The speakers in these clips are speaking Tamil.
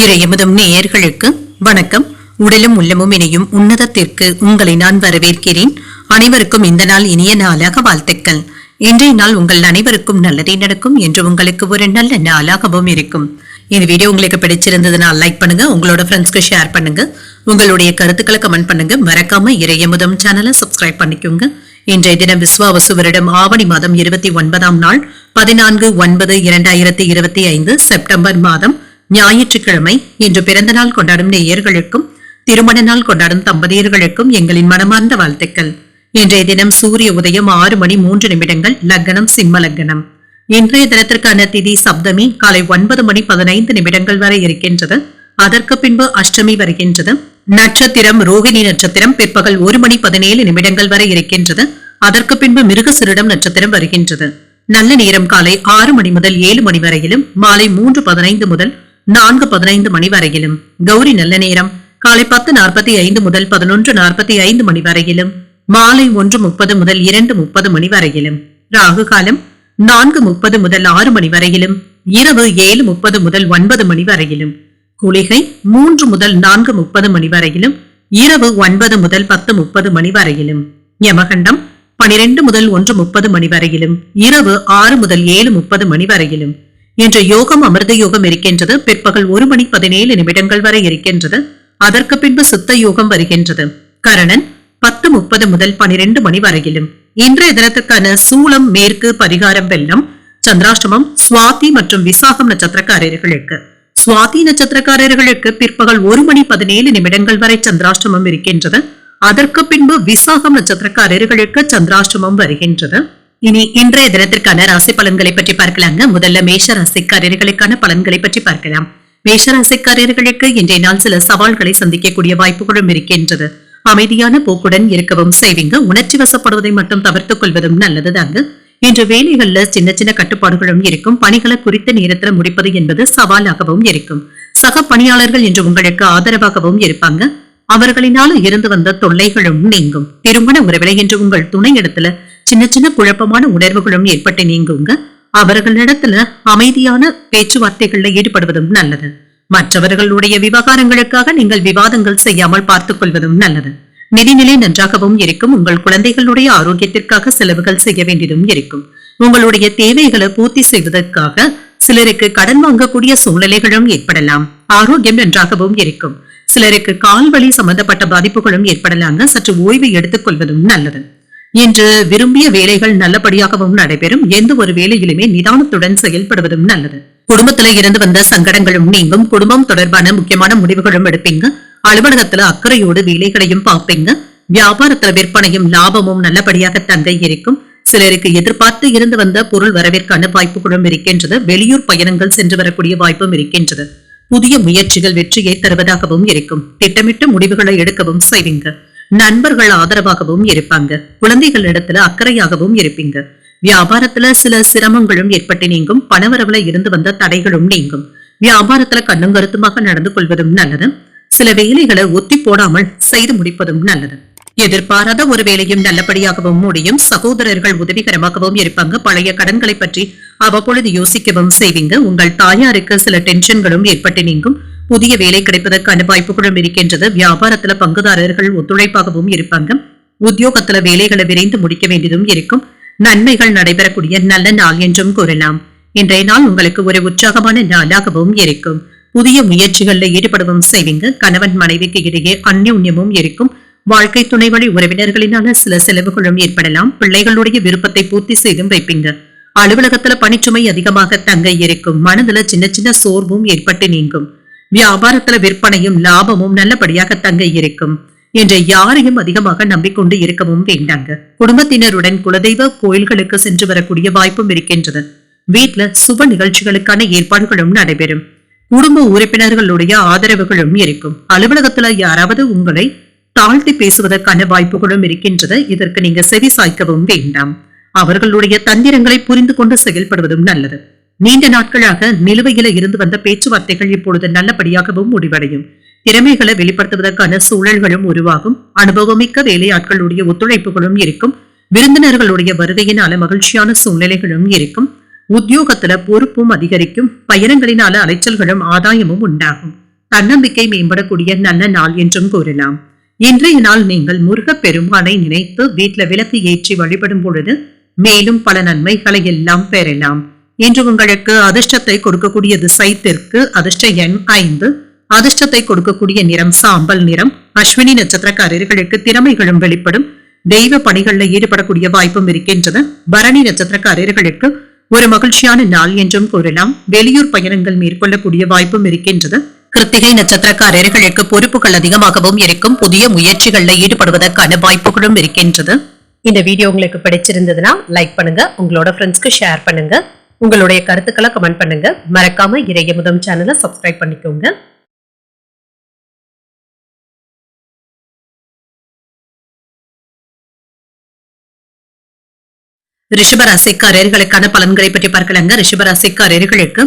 இறையமுதம் நேயர்களுக்கு வணக்கம். உடலும் உள்ளமும் இணையும் உன்னதத்திற்கு உங்களை நான் வரவேற்கிறேன். அனைவருக்கும் இந்த நாள் இனிய நாளாக வாழ்த்துக்கள். இன்றைய நாள் உங்கள் அனைவருக்கும் நல்லதே நடக்கும் என்று உங்களுக்கு ஒரு நல்ல நாளாகவும் இருக்கும். இந்த வீடியோ உங்களுக்கு பிடிச்சிருந்ததுன்னா லைக் பண்ணுங்க, உங்களோட ஃப்ரெண்ட்ஸ்க்கு ஷேர் பண்ணுங்க, உங்களுடைய கருத்துக்களை கமெண்ட் பண்ணுங்க. மறக்காம இறையமுதம் சேனலை சப்ஸ்கிரைப் பண்ணிக்கோங்க. இன்றைய தினம் விஸ்வாவசு வருடம் ஆவணி மாதம் 29ஆம் நாள் 14/9/2025 செப்டம்பர் மாதம் ஞாயிற்றுக்கிழமை. இன்று பிறந்த நாள் கொண்டாடும் நேயர்களுக்கும் திருமண நாள் கொண்டாடும் தம்பதியர்களுக்கும் எங்களின் மனமார்ந்த வாழ்த்துக்கள். இன்றைய தினம் சூரிய உதயம் 6:03 லக்னம் சிம்ம லக்னம். இன்றைய தினத்திற்கான திதி சப்தமி காலை 9:15 வரை இருக்கின்றது. அதற்கு பின்பு அஷ்டமி வருகின்றது. நட்சத்திரம் ரோகிணி நட்சத்திரம் பிற்பகல் 1:17 வரை இருக்கின்றது. அதற்கு பின்பு மிருகசிரிடம் நட்சத்திரம் வருகின்றது. நல்ல நேரம் காலை 6 மணி முதல் 7 மணி வரையிலும், மாலை 3:15 முதல் 4:15 வரையிலும். கௌரி நல்ல நேரம் காலை 10:45 முதல் 11:45 மணி வரையிலும், மாலை 1:30 முதல் 2:30 வரையிலும். ராகு காலம் 4:30 முதல் 6 மணி வரையிலும், இரவு 7:30 முதல் 9 வரையிலும். குளிகை 3 முதல் 4:30 வரையிலும், இரவு 9 முதல் 10:30 வரையிலும். யமகண்டம் 12 முதல் 1:30 வரையிலும், இரவு 6 முதல் 7:30 வரையிலும். இன்று யோகம் அமிர்த யோகம் இருக்கின்றது. பிற்பகல் 1:17 வரை இருக்கின்றது. அதற்கு பின்பு சித்த யோகம் வருகின்றது. கரணன் 10:30 முதல் 12 வரையிலும். இன்றைய தினத்துக்கான சூலம் மேற்கு, பரிகாரம் வெள்ளம். சந்திராஷ்டமம் சுவாதி மற்றும் விசாகம் நட்சத்திரக்காரர்களுக்கு. சுவாதி நட்சத்திரக்காரர்களுக்கு பிற்பகல் 1:17 வரை சந்திராஷ்டமம் இருக்கின்றது. அதற்கு பின்பு விசாகம் நட்சத்திரக்காரர்களுக்கு சந்திராஷ்டமம் வருகின்றது. இனி இன்றைய தினத்திற்கான ராசி பலன்களை பற்றி பார்க்கலாங்க. முதல்ல மேஷ ராசிக்காரர்களுக்கான பலன்களை பற்றி பார்க்கலாம். மேஷ ராசிக்காரர்களுக்கு இன்றைய நாள் சில சவால்களை சந்திக்கக்கூடிய வாய்ப்புகளும் இருக்கின்றது. அமைதியான போக்குடன் இருக்கவும் செய்வீங்க. உணர்ச்சி வசப்படுவதை மட்டும் தவிர்த்துக் கொள்வதும் நல்லதுதாங்க. இன்று வேலைகள்ல சின்ன சின்ன கட்டுப்பாடுகளும் இருக்கும். பணிகளை குறித்த நேரத்தில் முடிப்பது என்பது சவாலாகவும் இருக்கும். சக பணியாளர்கள் இன்று உங்களுக்கு ஆதரவாகவும் இருப்பாங்க. அவர்களினால இருந்து வந்த தொல்லைகளும் நீங்கும். திருமண உறவில இன்று உங்கள் துணை இடத்துல சின்ன சின்ன குழப்பமான உணர்வுகளும் ஏற்பட்டு நீங்குங்க. அவர்களிடத்துல அமைதியான பேச்சுவார்த்தைகள்ல ஈடுபடுவதும் நல்லது. மற்றவர்களுடைய விவகாரங்களுக்காக நீங்கள் விவாதங்கள் செய்யாமல் பார்த்துக் கொள்வதும் நல்லது. நிதிநிலை நன்றாகவும் இருக்கும். உங்கள் குழந்தைகளுடைய ஆரோக்கியத்திற்காக செலவுகள் செய்ய வேண்டியதும் இருக்கும். உங்களுடைய தேவைகளை பூர்த்தி செய்வதற்காக சிலருக்கு கடன் வாங்கக்கூடிய சூழ்நிலைகளும் ஏற்படலாம். ஆரோக்கியம் நன்றாகவும் இருக்கும். சிலருக்கு கால்வலி சம்பந்தப்பட்ட பாதிப்புகளும் ஏற்படலாங்க. சற்று ஓய்வு எடுத்துக் கொள்வதும் நல்லது. இன்று விரும்பிய வேலைகள் நல்லபடியாகவும் நடைபெறும். எந்த ஒரு வேலையிலுமே நிதானத்துடன் செயல்படுவதும் நல்லது. குடும்பத்துல இருந்து வந்த சங்கடங்களும் நீங்கும். குடும்பம் தொடர்பான முக்கியமான முடிவுகளும் எடுப்பீங்க. அலுவலகத்துல அக்கறையோடு வேலைகளையும் பார்ப்பீங்க. வியாபாரத்துல விற்பனையும் லாபமும் நல்லபடியாக தங்க இருக்கும். சிலருக்கு எதிர்பார்த்து இருந்து வந்த பொருள் வரவிற்கான வாய்ப்புகளும் இருக்கின்றது. வெளியூர் பயணங்கள் சென்று வரக்கூடிய வாய்ப்பும் இருக்கின்றது. புதிய முயற்சிகள் வெற்றியை தருவதாகவும் இருக்கும். திட்டமிட்ட முடிவுகளை எடுக்கவும் செய்வீங்க. நண்பர்கள் ஆதரவாகவும் இருப்பாங்க. குழந்தைகளிடத்துல அக்கறையாகவும் இருப்பீங்க. வியாபாரத்துல சில சிரமங்களும் ஏற்பட்டு நீங்கும். பணவரவுல இருந்து வந்த தடைகளும் நீங்கும். வியாபாரத்துல கண்ணும் கருத்துமாக நடந்து கொள்வதும் நல்லது. சில வேலைகளை ஒத்தி போடாமல் செய்து முடிப்பதும் நல்லது. எதிர்பாராத ஒரு வேலையும் நல்லபடியாகவும் முடியும். சகோதரர்கள் உதவிகரமாகவும் இருப்பாங்க. பழைய கடன்களை பற்றி அவ்வப்பொழுது யோசிக்கவும் செய்வீங்க. உங்கள் தாயாருக்கு சில டென்ஷன்களும் ஏற்பட்டு நீங்கும். புதிய வேலை கிடைப்பதற்கான வாய்ப்புகளும் இருக்கின்றது. வியாபாரத்துல பங்குதாரர்கள் ஒத்துழைப்பாகவும் இருப்பாங்க. உத்தியோகத்துல வேலைகளை விரைந்து முடிக்க வேண்டியதும் இருக்கும். நன்மைகள் நடைபெறக்கூடிய நல்ல நாள் என்றும் கூறலாம். இன்றைய நாள் உங்களுக்கு ஒரு உற்சாகமான நாளாகவும் இருக்கும். புதிய முயற்சிகள்ல ஈடுபடவும் செய்வீங்க. கணவன் மனைவிக்கு இடையே அந்யோன்யமும் இருக்கும். வாழ்க்கை துணை வழி உறவினர்களினால சில செலவுகளும் ஏற்படலாம். பிள்ளைகளுடைய விருப்பத்தை பூர்த்தி செய்தும் வைப்பீங்க. அலுவலகத்துல பணிச்சுமை அதிகமாக தங்க இருக்கும். மனதுல சின்ன சின்ன சோர்வும் ஏற்பட்டு நீங்கும். வியாபாரத்துல விற்பனையும் லாபமும் நல்லபடியாக தங்க இருக்கும். என்று யாரையும் அதிகமாக நம்பிக்கொண்டு இருக்கவும் வேண்டாங்க. குடும்பத்தினருடன் குலதெய்வ கோயில்களுக்கு சென்று வரக்கூடிய வாய்ப்பும் இருக்கின்றது. வீட்டுல சுப நிகழ்ச்சிகளுக்கான ஏற்பாடுகளும் நடைபெறும். குடும்ப உறுப்பினர்களுடைய ஆதரவுகளும் இருக்கும். அலுவலகத்துல யாராவது உங்களை தாழ்த்தி பேசுவதற்கான வாய்ப்புகளும் இருக்கின்றது. இதற்கு நீங்க செவி சாய்க்கவும் வேண்டாம். அவர்களுடைய தந்திரங்களை புரிந்து கொண்டு செயல்படுவதும் நல்லது. நீண்ட நாட்களாக நிலுவையில இருந்து வந்த பேச்சுவார்த்தைகள் இப்பொழுது நல்லபடியாகவும் முடிவடையும். திறமைகளை வெளிப்படுத்துவதற்கான சூழல்களும் உருவாகும். அனுபவமிக்க வேலையாட்களுடைய ஒத்துழைப்புகளும் இருக்கும். விருந்தினர்களுடைய வருகையினால மகிழ்ச்சியான சூழ்நிலைகளும் இருக்கும். உத்தியோகத்துல பொறுப்பும் அதிகரிக்கும். பயணங்களினால அலைச்சல்களும் ஆதாயமும் உண்டாகும். தன்னம்பிக்கை மேம்படக்கூடிய நல்ல நாள் என்றும் கூறலாம். இன்றைய நாள் நீங்கள் முருகப் பெருமானை நினைத்து வீட்டுல விளக்கு ஏற்றி வழிபடும் பொழுது மேலும் பல நன்மைகளை எல்லாம் பெறலாம். இன்று உங்களுக்கு அதிர்ஷ்டத்தை கொடுக்கக்கூடிய திசை தெற்கு, அதிர்ஷ்ட எண் 5, அதிர்ஷ்டத்தை கொடுக்கக்கூடிய நிறம் சாம்பல் நிறம். அஸ்வினி நட்சத்திரக்காரர்களுக்கு திறமைகளும் வெளிப்படும். தெய்வ பணிகளில் ஈடுபடக்கூடிய வாய்ப்பும் இருக்கின்றது. பரணி நட்சத்திரக்காரர்களுக்கு ஒரு மகிழ்ச்சியான நாள் என்றும் கூறலாம். வெளியூர் பயணங்கள் மேற்கொள்ளக்கூடிய வாய்ப்பும் இருக்கின்றது. கிருத்திகை நட்சத்திரக்காரர்களுக்கு பொறுப்புகள் அதிகமாகவும் இருக்கும். புதிய முயற்சிகளில் ஈடுபடுவதற்கான வாய்ப்புகளும் இருக்கின்றது. இந்த வீடியோ உங்களுக்கு பிடிச்சிருந்ததுன்னா லைக் பண்ணுங்க, உங்களோட ஃப்ரெண்ட்ஸ்க்கு ஷேர் பண்ணுங்க, உங்களுடைய கருத்துக்களை கமெண்ட் பண்ணுங்க. மறக்காம இறையமுதம் சேனலை சப்ஸ்கிரைப் பண்ணிக்கோங்க. ரிஷபராசிக்காரர்களுக்கான பலன்களை பற்றி பார்க்கலாங்க. ரிஷபராசிக்காரர்களுக்கு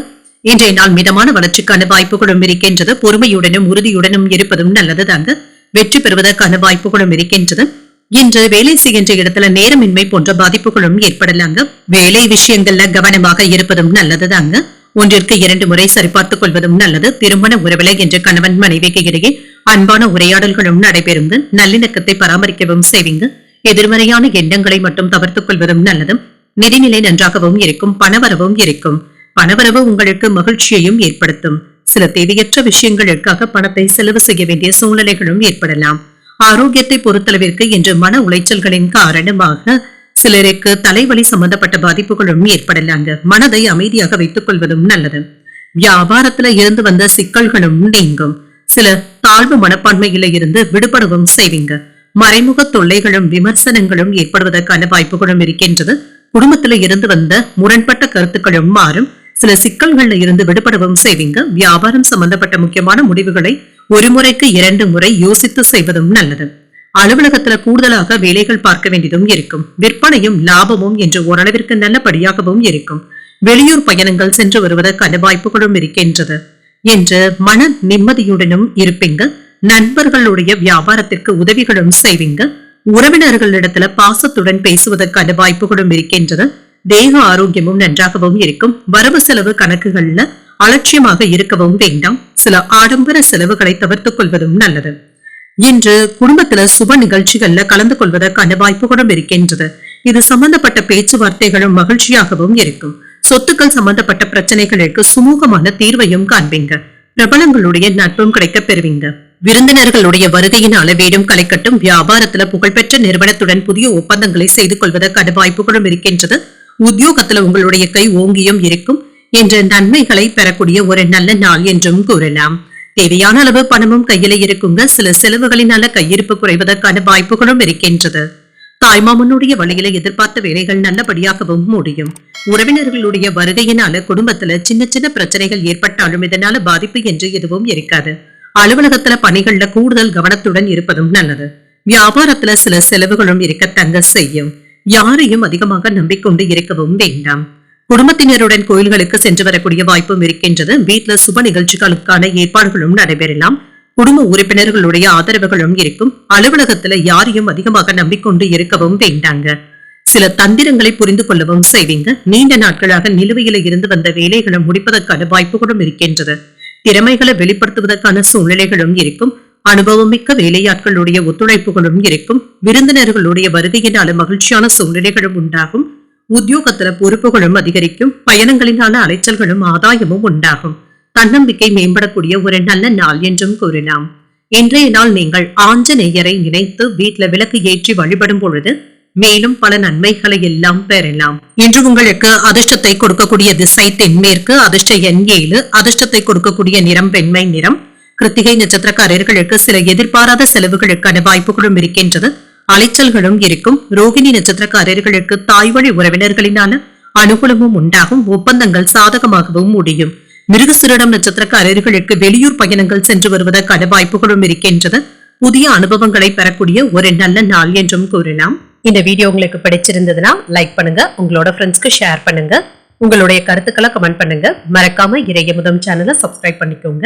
இன்றைய நாள் மிதமான வளர்ச்சிக்கான வாய்ப்புகளும் இருக்கின்றது. பொறுமையுடனும் உறுதியுடனும் இருப்பதும் நல்லது தாங்க. வெற்றி பெறுவதற்கான வாய்ப்புகளும் இருக்கின்றது. இன்று வேலை செய்கின்ற இடத்துல நேரமின்மை போன்ற பாதிப்புகளும் ஏற்படலாங்க. வேலை விஷயங்கள்ல கவனமாக இருப்பதும் நல்லது தாங்க. 1ற்கு 2 முறை சரிபார்த்துக் கொள்வதும் நல்லது. திருமண உறவில என்ற கணவன் மனைவிக்கு இடையே அன்பான உரையாடல்களும் நடைபெறுங்க. நல்லிணக்கத்தை பராமரிக்கவும் செய்வீங்க. எதிர்மறையான எண்ணங்களை மட்டும் தவிர்த்துக் கொள்வதும் நல்லது. நிதிநிலை நன்றாகவும் இருக்கும். பணவரவும் இருக்கும். பணவரவு உங்களுக்கு மகிழ்ச்சியையும் ஏற்படுத்தும். சில தேவையற்ற விஷயங்களுக்காக பணத்தை செலவு செய்ய வேண்டிய சூழ்நிலைகளும் ஏற்படலாம். ஆரோக்கியத்தை பொறுத்தளவிற்கு இன்று மன உளைச்சல்களின் காரணமாக சிலருக்கு தலைவலி சம்பந்தப்பட்ட பாதிப்புகளும் ஏற்படலாங்க. மனதை அமைதியாக வைத்துக் கொள்வதும் நல்லது. வியாபாரத்துல இருந்து வந்த சிக்கல்களும் நீங்கும். சில தாழ்வு மனப்பான்மையில இருந்து விடுபடவும் செய்வீங்க. மறைமுக தொல்லைகளும் விமர்சனங்களும் ஏற்படுவதற்கான வாய்ப்புகளும் இருக்கின்றது. குடும்பத்துல இருந்து வந்த முரண்பட்ட கருத்துக்களும் மாறும். சில சிக்கல்கள்ல இருந்து விடுபடவும் செய்வீங்க. வியாபாரம் சம்பந்தப்பட்ட முக்கியமான முடிவுகளை ஒரு முறைக்கு 2 முறை யோசித்து செய்வதும் நல்லது. அலுவலகத்துல கூடுதலாக வேலைகள் பார்க்க வேண்டியதும் இருக்கும். விற்பனையும் லாபமும் என்று ஓரளவிற்கு நல்லபடியாகவும் இருக்கும். வெளியூர் பயணங்கள் சென்று வருவதற்கான வாய்ப்புகளும் இருக்கின்றது. என்று மன நிம்மதியுடனும் இருப்பீங்க. நண்பர்களுடைய வியாபாரத்திற்கு உதவிகளும் செய்வீங்க. உறவினர்களிடத்துல பாசத்துடன் பேசுவதற்கான வாய்ப்புகளும் இருக்கின்றது. தேக ஆரோக்கியமும் நன்றாகவும் இருக்கும். வரவு செலவு கணக்குகள்ல அலட்சியமாக இருக்கவும் வேண்டாம். சில ஆடம்பர செலவுகளை தவிர்த்துக் கொள்வதும் நல்லது. இன்று குடும்பத்துல சுப நிகழ்ச்சிகள்ல கலந்து கொள்வதற்கான வாய்ப்புகளும் இருக்கின்றது. இது சம்பந்தப்பட்ட பேச்சுவார்த்தைகளும் மகிழ்ச்சியாகவும் இருக்கும். சொத்துக்கள் சம்பந்தப்பட்ட பிரச்சனைகளுக்கு சுமூகமான தீர்வையும் காண்பீங்க. பிரபலங்களுடைய நட்பும் கிடைக்க பெறுவீங்க. விருந்தினர்களுடைய வருகையினால வீடும் கலைக்கட்டும். வியாபாரத்துல புகழ்பெற்ற நிறுவனத்துடன் புதிய ஒப்பந்தங்களை செய்து கொள்வதற்கான வாய்ப்புகளும் இருக்கின்றது. உத்தியோகத்துல உங்களுடைய கை ஓங்கியும் இருக்கும். என்ற நன்மைகளை பெறக்கூடிய ஒரு நல்ல நாள் என்றும் கூறலாம். தேவையான அளவு பணமும் கையில இருக்குங்க. சில செலவுகளினால கையிருப்பு குறைவதற்கான வாய்ப்புகளும் இருக்கின்றது. தாய்மாமனுடைய வழியில எதிர்பார்த்த வேலைகள் நல்லபடியாகவும் முடியும். உறவினர்களுடைய வருகையினால குடும்பத்துல சின்ன சின்ன பிரச்சனைகள் ஏற்பட்டாலும் இதனால பாதிப்பு என்று எதுவும் இருக்காது. அலுவலகத்துல பணிகள்ல கூடுதல் கவனத்துடன் இருப்பதும் நல்லது. வியாபாரத்துல சில செலவுகளும் இருக்கத்தங்க செய்யும். யாரையும் அதிகமாக நம்பிக்கொண்டு இருக்கவும் வேண்டாம். குடும்பத்தினருடன் கோயில்களுக்கு சென்று வரக்கூடிய வாய்ப்பும் இருக்கின்றது. வீட்டுல சுப நிகழ்ச்சிகளுக்கான ஏற்பாடுகளும் நடைபெறலாம். குடும்ப உறுப்பினர்களுடைய ஆதரவுகளும் இருக்கும். அலுவலகத்துல யாரையும் அதிகமாக நம்பிக்கொண்டு இருக்கவும் வேண்டாங்க. சில தந்திரங்களை புரிந்து கொள்ளவும் செய்வீங்க. நீண்ட நாட்களாக நிலுவையில இருந்து வந்த வேலைகளை முடிப்பதற்கான வாய்ப்புகளும் இருக்கின்றது. திறமைகளை வெளிப்படுத்துவதற்கான சூழ்நிலைகளும் இருக்கும். அனுபவமிக்க வேலையாட்களுடைய ஒத்துழைப்புகளும் இருக்கும். விருந்தினர்களுடைய வருகையினால மகிழ்ச்சியான சூழ்நிலைகளும் உண்டாகும். உத்தியோகத்துல பொறுப்புகளும் அதிகரிக்கும். பயணங்களினால அலைச்சல்களும் ஆதாயமும் உண்டாகும். தன்னம்பிக்கை மேம்படக்கூடிய ஒரு நல்ல நாள் என்றும் கூறலாம். இன்றைய நாள் நீங்கள் ஆஞ்சநேயரை நினைத்து வீட்டுல விளக்கு ஏற்றி வழிபடும் பொழுது மேலும் பல நன்மைகளை எல்லாம் பெறலாம். இன்று உங்களுக்கு அதிர்ஷ்டத்தை கொடுக்கக்கூடிய திசை தென்மேற்கு, அதிர்ஷ்ட எண் 7, அதிர்ஷ்டத்தை கொடுக்கக்கூடிய நிறம் வெண்மை நிறம். கிருத்திகை நட்சத்திரக்காரர்களுக்கு சில எதிர்பாராத செலவுகளுக்கான வாய்ப்புகளும் இருக்கின்றது. அலைச்சல்களும் இருக்கும். ரோகிணி நட்சத்திரக்காரர்களுக்கு தாய்வழி உறவினர்களினால அனுகூலமும் உண்டாகும். ஒப்பந்தங்கள் சாதகமாகவும் முடியும். மிருகசிரிடம் நட்சத்திரக்காரர்களுக்கு வெளியூர் பயணங்கள் சென்று வருவதற்கான வாய்ப்புகளும் இருக்கின்றது. புதிய அனுபவங்களை பெறக்கூடிய ஒரு நல்ல நாள் என்றும் கூறலாம். இந்த வீடியோ உங்களுக்கு பிடிச்சிருந்ததுன்னா லைக் பண்ணுங்க, உங்களோட ஃப்ரெண்ட்ஸ்க்கு ஷேர் பண்ணுங்க, உங்களுடைய கருத்துக்களை கமெண்ட் பண்ணுங்க. மறக்காம இறையமுதம் சேனலை சப்ஸ்கிரைப் பண்ணிக்கோங்க.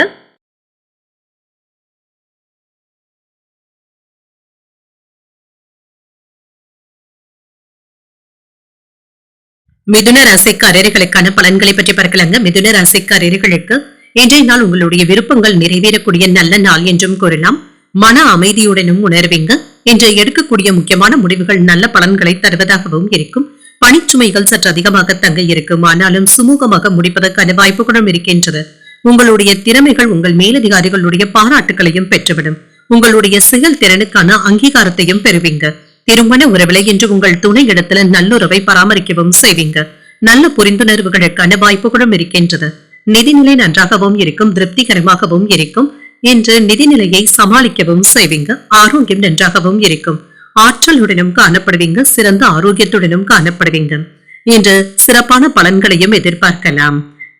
மிதுன ராசிக்காரர்களுக்கான பலன்களை பற்றி பார்க்கலாங்க. மிதுன ராசிக்காரர்களுக்கு இன்றைய நாள் உங்களுடைய விருப்பங்கள் நிறைவேறக்கூடிய நல்ல நாள் என்றும் கூறலாம். மன அமைதியுடனும் உணர்வீங்க. இன்று எடுக்கக்கூடிய முக்கியமான முடிவுகள் நல்ல பலன்களை தருவதாகவும் இருக்கும். பணிச்சுமைகள் சற்று அதிகமாக தங்க இருக்கும். ஆனாலும் சுமூகமாக முடிப்பதற்கான வாய்ப்புகளும் இருக்கின்றது. உங்களுடைய திறமைகள் உங்கள் மேலதிகாரிகளுடைய பாராட்டுகளையும் பெற்றுவிடும். உங்களுடைய செயல் திறனுக்கான அங்கீகாரத்தையும் பெறுவீங்க. திருமண உறவிலை என்று உங்கள் துணை இடத்துல நல்லுறவை பராமரிக்கவும் செய்வீங்க. நல்ல புரிந்துணர்வுகளுக்கான வாய்ப்புகளும் இருக்கின்றது. நிதிநிலை நன்றாகவும் இருக்கும், திருப்திகரமாகவும் இருக்கும். இன்று நிதிநிலையை சமாளிக்கவும் செய்வீங்க. ஆரோக்கியம் நன்றாகவும் இருக்கும். ஆற்றலுடனும் காணப்படுவீங்க. சிறந்த ஆரோக்கியத்துடனும் காணப்படுவீங்க. இன்று சிறப்பான பலன்களையும் எதிர்பார்க்கலாம்.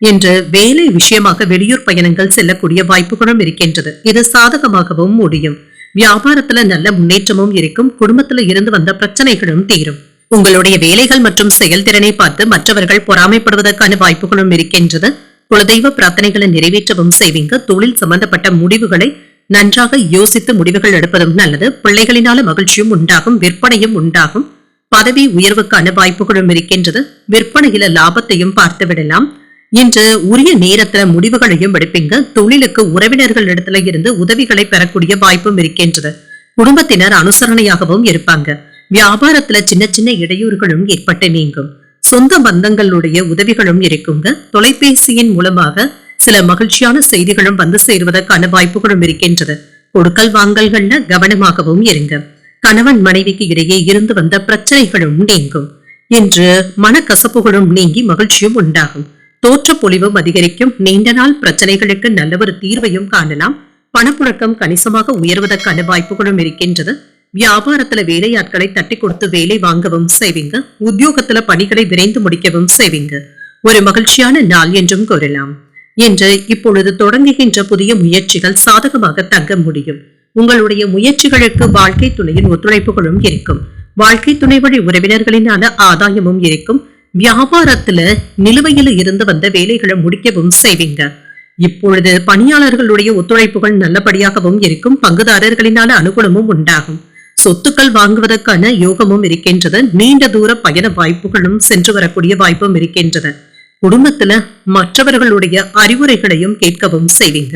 இன்று வேலை விஷயமாக வெளியூர் பயணங்கள் செல்லக்கூடிய வாய்ப்புகளும் இருக்கின்றது. இது சாதகமாகவும் முடியும். வியாபாரத்துல நல்ல முன்னேற்றமும் இருக்கும். குடும்பத்துல இருந்து வந்த பிரச்சனைகளும் தீரும். உங்களுடைய வேலைகள் மற்றும் செயல்திறனை பார்த்து மற்றவர்கள் பொறாமைப்படுவதற்கான வாய்ப்புகளும் இருக்கின்றது. குலதெய்வ பிரார்த்தனைகளை நிறைவேற்றவும் செய்வீங்க. தொழில் சம்பந்தப்பட்ட முடிவுகளை நன்றாக யோசித்து முடிவுகள் எடுப்பதும் நல்லது. பிள்ளைகளினால மகிழ்ச்சியும் உண்டாகும், விற்பனையும் உண்டாகும். பதவி உயர்வுக்கான வாய்ப்புகளும் இருக்கின்றது. விற்பனையில லாபத்தையும் பார்த்து விடலாம். இன்று உரிய நேரத்துல முடிவுகளையும் எடுப்பீங்க. தொழிலுக்கு உறவினர்கள் இடத்துல இருந்து உதவிகளை பெறக்கூடிய வாய்ப்பும் இருக்கின்றது. குடும்பத்தினர் அனுசரணையாகவும் இருப்பாங்க. வியாபாரத்துல சின்ன சின்ன இடையூறுகளும் ஏற்பட்டு நீங்கும். சொந்த பந்தங்களுடைய உதவிகளும் இருக்குங்க. தொலைபேசியின் மூலமாக சில மகிழ்ச்சியான செய்திகளும் வந்து சேருவதற்கான வாய்ப்புகளும் இருக்கின்றது. கொடுக்கல் வாங்கல்கள்ல கவனமாகவும் இருங்க. கணவன் மனைவிக்கு இடையே இருந்து வந்த பிரச்சனைகளும் நீங்கும். இன்று மனக்கசப்புகளும் நீங்கி மகிழ்ச்சியும் உண்டாகும். தோற்ற பொலிவும் அதிகரிக்கும். நீண்ட நாள் பிரச்சனைகளுக்கு நல்ல ஒரு தீர்வையும் காணலாம். பணப்புழக்கம் கணிசமாக உயர்வதற்கான வாய்ப்புகளும் இருக்கின்றது. வியாபாரத்துல வேலையாட்களை தட்டி கொடுத்து வேலை வாங்கவும் செய்வீங்க. உத்தியோகத்துல பணிகளை விரைந்து முடிக்கவும் செய்வீங்க. ஒரு மகிழ்ச்சியான நாள் என்றும் கூறலாம். என்று இப்பொழுது தொடங்குகின்ற புதிய முயற்சிகள் சாதகமாக தங்க முடியும். உங்களுடைய முயற்சிகளுக்கு வாழ்க்கை துணையின் ஒத்துழைப்புகளும் இருக்கும். வாழ்க்கை துணை வழி உறவினர்களினால ஆதாயமும் இருக்கும். வியாபாரத்துல நிலுவையில இருந்து வந்த வேலைகளை முடிக்கவும் செய்வீங்க. இப்பொழுது பணியாளர்களுடைய ஒத்துழைப்புகள் நல்லபடியாகவும் இருக்கும். பங்குதாரர்களினால அனுகூலமும் உண்டாகும். சொத்துக்கள் வாங்குவதற்கான யோகமும் இருக்கின்றது. நீண்ட தூர பயண வாய்ப்புகளும் சென்று வரக்கூடிய வாய்ப்பும் இருக்கின்றது. குடும்பத்துல மற்றவர்களுடைய அறிவுரைகளையும் கேட்கவும் செய்வீங்க.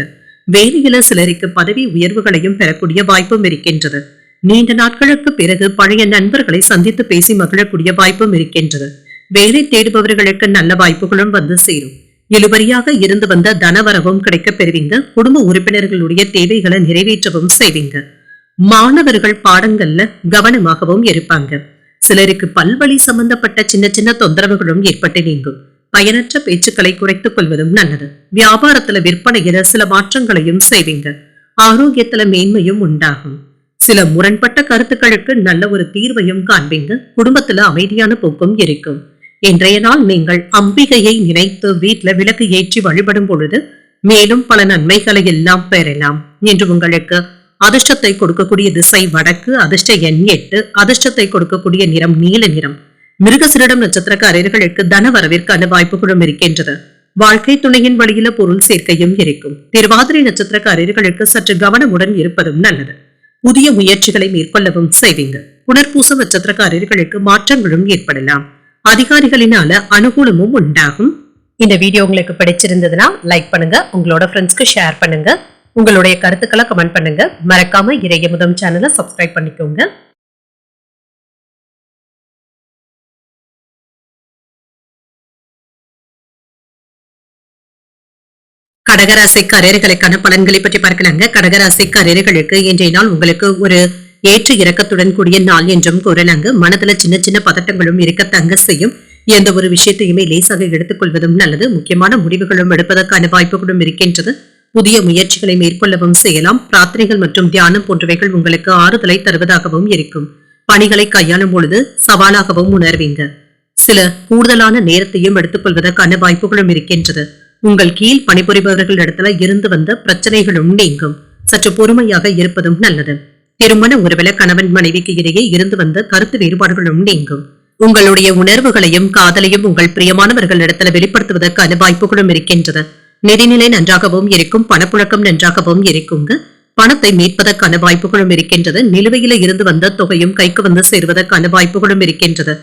வேலையில சிலருக்கு பதவி உயர்வுகளையும் பெறக்கூடிய வாய்ப்பும் இருக்கின்றது. நீண்ட நாட்களுக்கு பிறகு பழைய நண்பர்களை சந்தித்து பேசி மகிழக்கூடிய வாய்ப்பும் இருக்கின்றது. வேலை தேடுபவர்களுக்கு நல்ல வாய்ப்புகளும் வந்து சேரும். இழுபறியாக இருந்து வந்த தனவரவும் கிடைக்க பெறுவீங்க. குடும்ப உறுப்பினர்களுடைய தேவைகளை நிறைவேற்றவும் செய்வீங்க. மாணவர்கள் பாடங்கள்ல கவனமாகவும் இருப்பாங்க. சிலருக்கு பல்வழி சம்பந்தப்பட்ட சின்ன சின்ன தொந்தரவுகளும் ஏற்பட்டு நீங்கும். பயனற்ற பேச்சுக்களை குறைத்துக் கொள்வதும் நல்லது. வியாபாரத்துல விற்பனையில சில மாற்றங்களையும் செய்வீங்க. ஆரோக்கியத்துல மேன்மையும் உண்டாகும். சில முரண்பட்ட கருத்துக்களுக்கு நல்ல ஒரு தீர்வையும் காண்பீங்க. குடும்பத்துல அமைதியான போக்கும் இருக்கும். இன்றைய நாள் நீங்கள் அம்பிகையை நினைத்து வீட்டுல விளக்கு ஏற்றி வழிபடும் பொழுது மேலும் பல நன்மைகளை எல்லாம் பெறலாம். என்று உங்களுக்கு அதிர்ஷ்டத்தை கொடுக்கக்கூடிய திசை வடக்கு, அதிர்ஷ்ட எண் 8, அதிர்ஷ்டத்தை கொடுக்கக்கூடிய நிறம் நீல நிறம். மிருகசிரிடம் நட்சத்திரக்காரர்களுக்கு தன வரவிற்கான வாய்ப்புகளும் இருக்கின்றது. வாழ்க்கை துணையின் வழியில பொருள் சேர்க்கையும் இருக்கும். திருவாதிரை நட்சத்திரக்காரர்களுக்கு சற்று கவனமுடன் இருப்பதும் நல்லது. புதிய முயற்சிகளை மேற்கொள்ளவும் செய்வீங்க. புனர்பூசம் நட்சத்திரக்காரர்களுக்கு மாற்றங்களும் ஏற்படலாம். அதிகாரிகளினால அனுகூலமும் உண்டாகும். இந்த வீடியோ உங்களுக்கு பிடிச்சிருந்ததுன்னா லைக் பண்ணுங்க. உங்களோட ஃப்ரெண்ட்ஸ்க்கு ஷேர் பண்ணுங்க. உங்களுடைய கருத்துக்களை கமெண்ட் பண்ணுங்க. மறக்காம இறையமுதம் சேனலை சப்ஸ்கிரைப் பண்ணிக்கோங்க. கடகராசிக்காரர்களுக்கான பலன்களை பற்றி பார்க்கலாங்க. கடகராசிக்காரர்களுக்கு இன்றைய நாள் உங்களுக்கு ஒரு ஏற்ற இறக்கத்துடன் கூடிய நாள் என்றும் கூறலாங்க. மனதுல சின்ன சின்ன பதட்டங்களும் இருக்கத்தங்க செய்யும். எந்த ஒரு விஷயத்தையுமே லேசாக எடுத்துக் கொள்வதும் நல்லது. முக்கியமான முடிவுகளும் எடுப்பதற்கான வாய்ப்புகளும் இருக்கின்றது. புதிய முயற்சிகளை மேற்கொள்ளவும் செய்யலாம். பிரார்த்தனைகள் மற்றும் தியானம் போன்றவைகள் உங்களுக்கு ஆறுதலை தருவதாகவும் இருக்கும். பணிகளை கையாளும் பொழுது சவாலாகவும் உணர்வீங்க. சில கூடுதலான நேரத்தையும் எடுத்துக் கொள்வதற்கான வாய்ப்புகளும் இருக்கின்றது. உங்கள் கீழ் பணிபுரிபவர்கள் இடத்துல இருந்து வந்த பிரச்சனைகளும் நீங்கும். சற்று பொறுமையாக இருப்பதும் நல்லது. திருமண உறவில கணவன் மனைவிக்கு இடையே இருந்து வந்த கருத்து வேறுபாடுகளும் நீங்கும். உங்களுடைய உணர்வுகளையும் காதலையும் உங்கள் பிரியமானவர்கள் இடத்துல வெளிப்படுத்துவதற்கான வாய்ப்புகளும் இருக்கின்றது. நிதிநிலை நன்றாகவும் இருக்கும். பணப்புழக்கம் நன்றாகவும் இருக்குங்க. பணத்தை மீட்பதற்கான வாய்ப்புகளும் இருக்கின்றது. நிலுவையில இருந்து வந்த தொகையும் கைக்கு வந்து சேருவதற்கான வாய்ப்புகளும் இருக்கின்றது.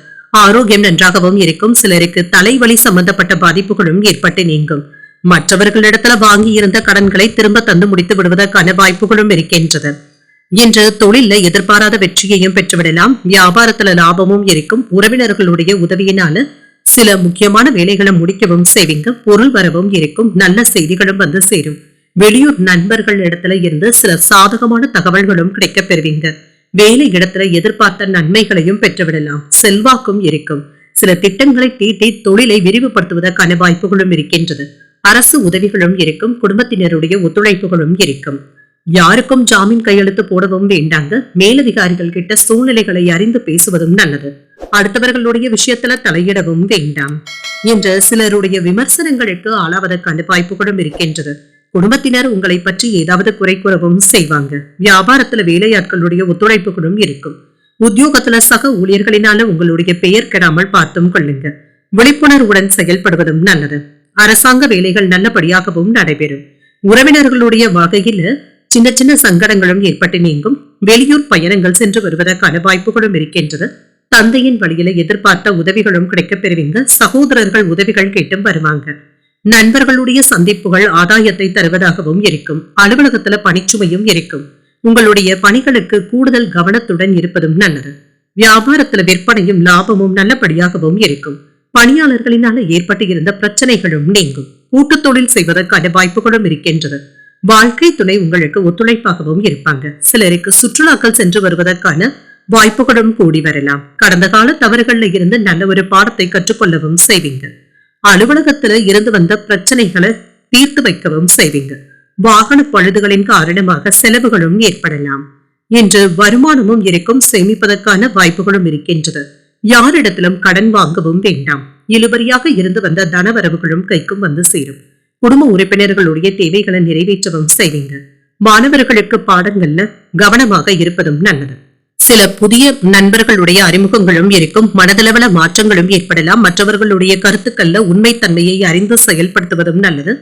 ஆரோக்கியம் நன்றாகவும் இருக்கும். சிலருக்கு தலைவலி சம்பந்தப்பட்ட பாதிப்புகளும் ஏற்பட்டு நீங்கும். மற்றவர்களிடத்துல வாங்கி இருந்த கடன்களை திரும்ப தந்து முடித்து விடுவதற்கான வாய்ப்புகளும் இருக்கின்றது. இன்று தொழில எதிர்பாராத வெற்றியையும் பெற்றுவிடலாம். வியாபாரத்துல லாபமும் இருக்கும். உறவினர்களுடைய உதவியினால சில முக்கியமான வேலைகளை முடிக்கவும் செய்வீங்க. பொருள் வரவும் இருக்கும். நல்ல செய்திகளும் வந்து சேரும். வெளியூர் நண்பர்கள் இடத்துல இருந்து சில சாதகமான தகவல்களும் கிடைக்க பெறுவீங்க. வேலை இடத்துல எதிர்பார்த்த நன்மைகளையும் பெற்றுவிடலாம். செல்வாக்கும் இருக்கும். சில திட்டங்களை தீட்டி தொழிலை விரிவுபடுத்துவதற்கான வாய்ப்புகளும் இருக்கின்றது. அரசு உதவிகளும் இருக்கும். குடும்பத்தினருடைய ஒத்துழைப்புகளும் இருக்கும். யாருக்கும் ஜாமீன் கையெழுத்து போடவும் வேண்டாங்க. மேலதிகாரிகள் கிட்ட சூழ்நிலைகளை அறிந்து பேசுவதும் நல்லது. அடுத்தவர்களுடைய விஷயத்துல தலையிடவும் வேண்டாம். என்ற சிலருடைய விமர்சனங்களுக்கு ஆளாவதற்கான வாய்ப்புகளும் இருக்கின்றது. குடும்பத்தினர் உங்களை பற்றி ஏதாவது குறை கூறவும் செய்வாங்க. வியாபாரத்துல வேலையாட்களுடைய ஒத்துழைப்புகளும் இருக்கும். உத்தியோகத்துல சக ஊழியர்களினால உங்களுடைய பெயர் கெடாமல் பார்த்தும் கொள்ளுங்க. விழிப்புணர்வுடன் செயல்படுவதும் நல்லது. அரசாங்க வேலைகள் நல்லபடியாகவும் நடைபெறும். உறவினர்களுடைய வகையில சின்ன சின்ன சங்கடங்களும் ஏற்பட்டு நீங்கும். வெளியூர் பயணங்கள் சென்று வருவதற்கான வாய்ப்புகளும் இருக்கின்றது. தந்தையின் வழியில எதிர்பார்த்த உதவிகளும் கிடைக்கப் பெறுவீங்க. சகோதரர்கள் உதவிகள் கேட்டும் வருவாங்க. நண்பர்களுடைய சந்திப்புகள் ஆதாயத்தை தருவதாகவும் இருக்கும். அலுவலகத்துல பணிச்சுமையும் இருக்கும். உங்களுடைய பணிகளுக்கு கூடுதல் கவனத்துடன் இருப்பதும் நல்லது. வியாபாரத்துல விற்பனையும் லாபமும் நல்லபடியாகவும் இருக்கும். பணியாளர்களினால ஏற்பட்டு இருந்த பிரச்சனைகளும் நீங்கும். கூட்டு தொழில் செய்வதற்கான வாய்ப்புகளும் இருக்கின்றது. வாழ்க்கை துணை உங்களுக்கு ஒத்துழைப்பாகவும் இருப்பாங்க. சிலருக்கு சுற்றுலாக்கள் சென்று வருவதற்கான வாய்ப்புகளும் கூடி வரலாம். கடந்த கால தவறுகள்ல இருந்து நல்ல ஒரு பாடத்தை கற்றுக்கொள்ளவும் செய்வீங்க. அலுவலகத்துல இருந்து வந்த பிரச்சனைகளை தீர்த்து வைக்கவும் செய்வீங்க. வாகன பழுதுகளின் காரணமாக செலவுகளும் ஏற்படலாம். என்று வருமானமும் இருக்கும். சேமிப்பதற்கான வாய்ப்புகளும் இருக்கின்றது. யாரிடத்திலும் கடன் வாங்கவும் வேண்டாம். இழுபறியாக இருந்து வந்த தனவரவுகளும் கைக்கும் வந்து சேரும். குடும்ப உறுப்பினர்களுடைய தேவைகளை நிறைவேற்றவும் செய்வீங்க. மாணவர்களுக்கு பாடங்கள்ல கவனமாக இருப்பதும் நல்லது. சில புதிய நண்பர்களுடைய அறிமுகங்களும் இருக்கும். மனதளவுல மாற்றங்களும் ஏற்படலாம். மற்றவர்களுடைய கருத்துக்கள்ல உண்மைத்தன்மையை அறிந்து செயல்படுத்துவதும் நல்லது.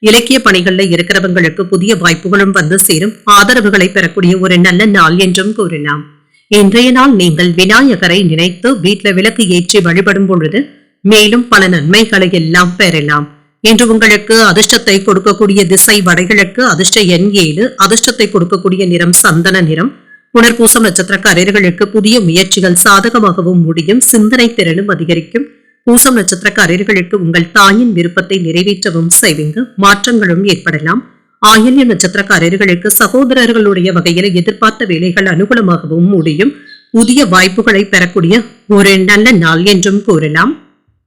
இலக்கிய பணிகள்ல இருக்கிறவங்களுக்கு புதிய வாய்ப்புகளும் வந்து சேரும். ஆதரவுகளை பெறக்கூடிய ஒரு நல்ல நாள் என்றும் கூறலாம். இன்றைய நாள் நீங்கள் விநாயகரை நினைத்து வீட்டுல விளக்கு ஏற்றி வழிபடும் பொழுது மேலும் பல நன்மைகளை எல்லாம் பெறலாம். இன்று உங்களுக்கு அதிர்ஷ்டத்தை கொடுக்கக்கூடிய திசை வடகிழக்கு. அதிர்ஷ்ட எண் 7. அதிர்ஷ்டத்தை கொடுக்கக்கூடிய நிறம் சந்தன நிறம். புனர்பூசம் நட்சத்திரக்காரர்களுக்கு புதிய முயற்சிகள் சாதகமாகவும் முடியும். சிந்தனை திறனும் அதிகரிக்கும். பூசம் நட்சத்திரக்காரர்களுக்கு உங்கள் தாயின் விருப்பத்தை நிறைவேற்றவும் செய்வீங்க. மாற்றங்களும் ஏற்படலாம். ஆயில்யம் நட்சத்திரக்காரர்களுக்கு சகோதரர்களுடைய வகையில எதிர்பார்த்த வேலைகள் அனுகூலமாகவும் முடியும். புதிய வாய்ப்புகளை பெறக்கூடிய ஒரு நல்ல நாள் என்றும் கூறலாம்.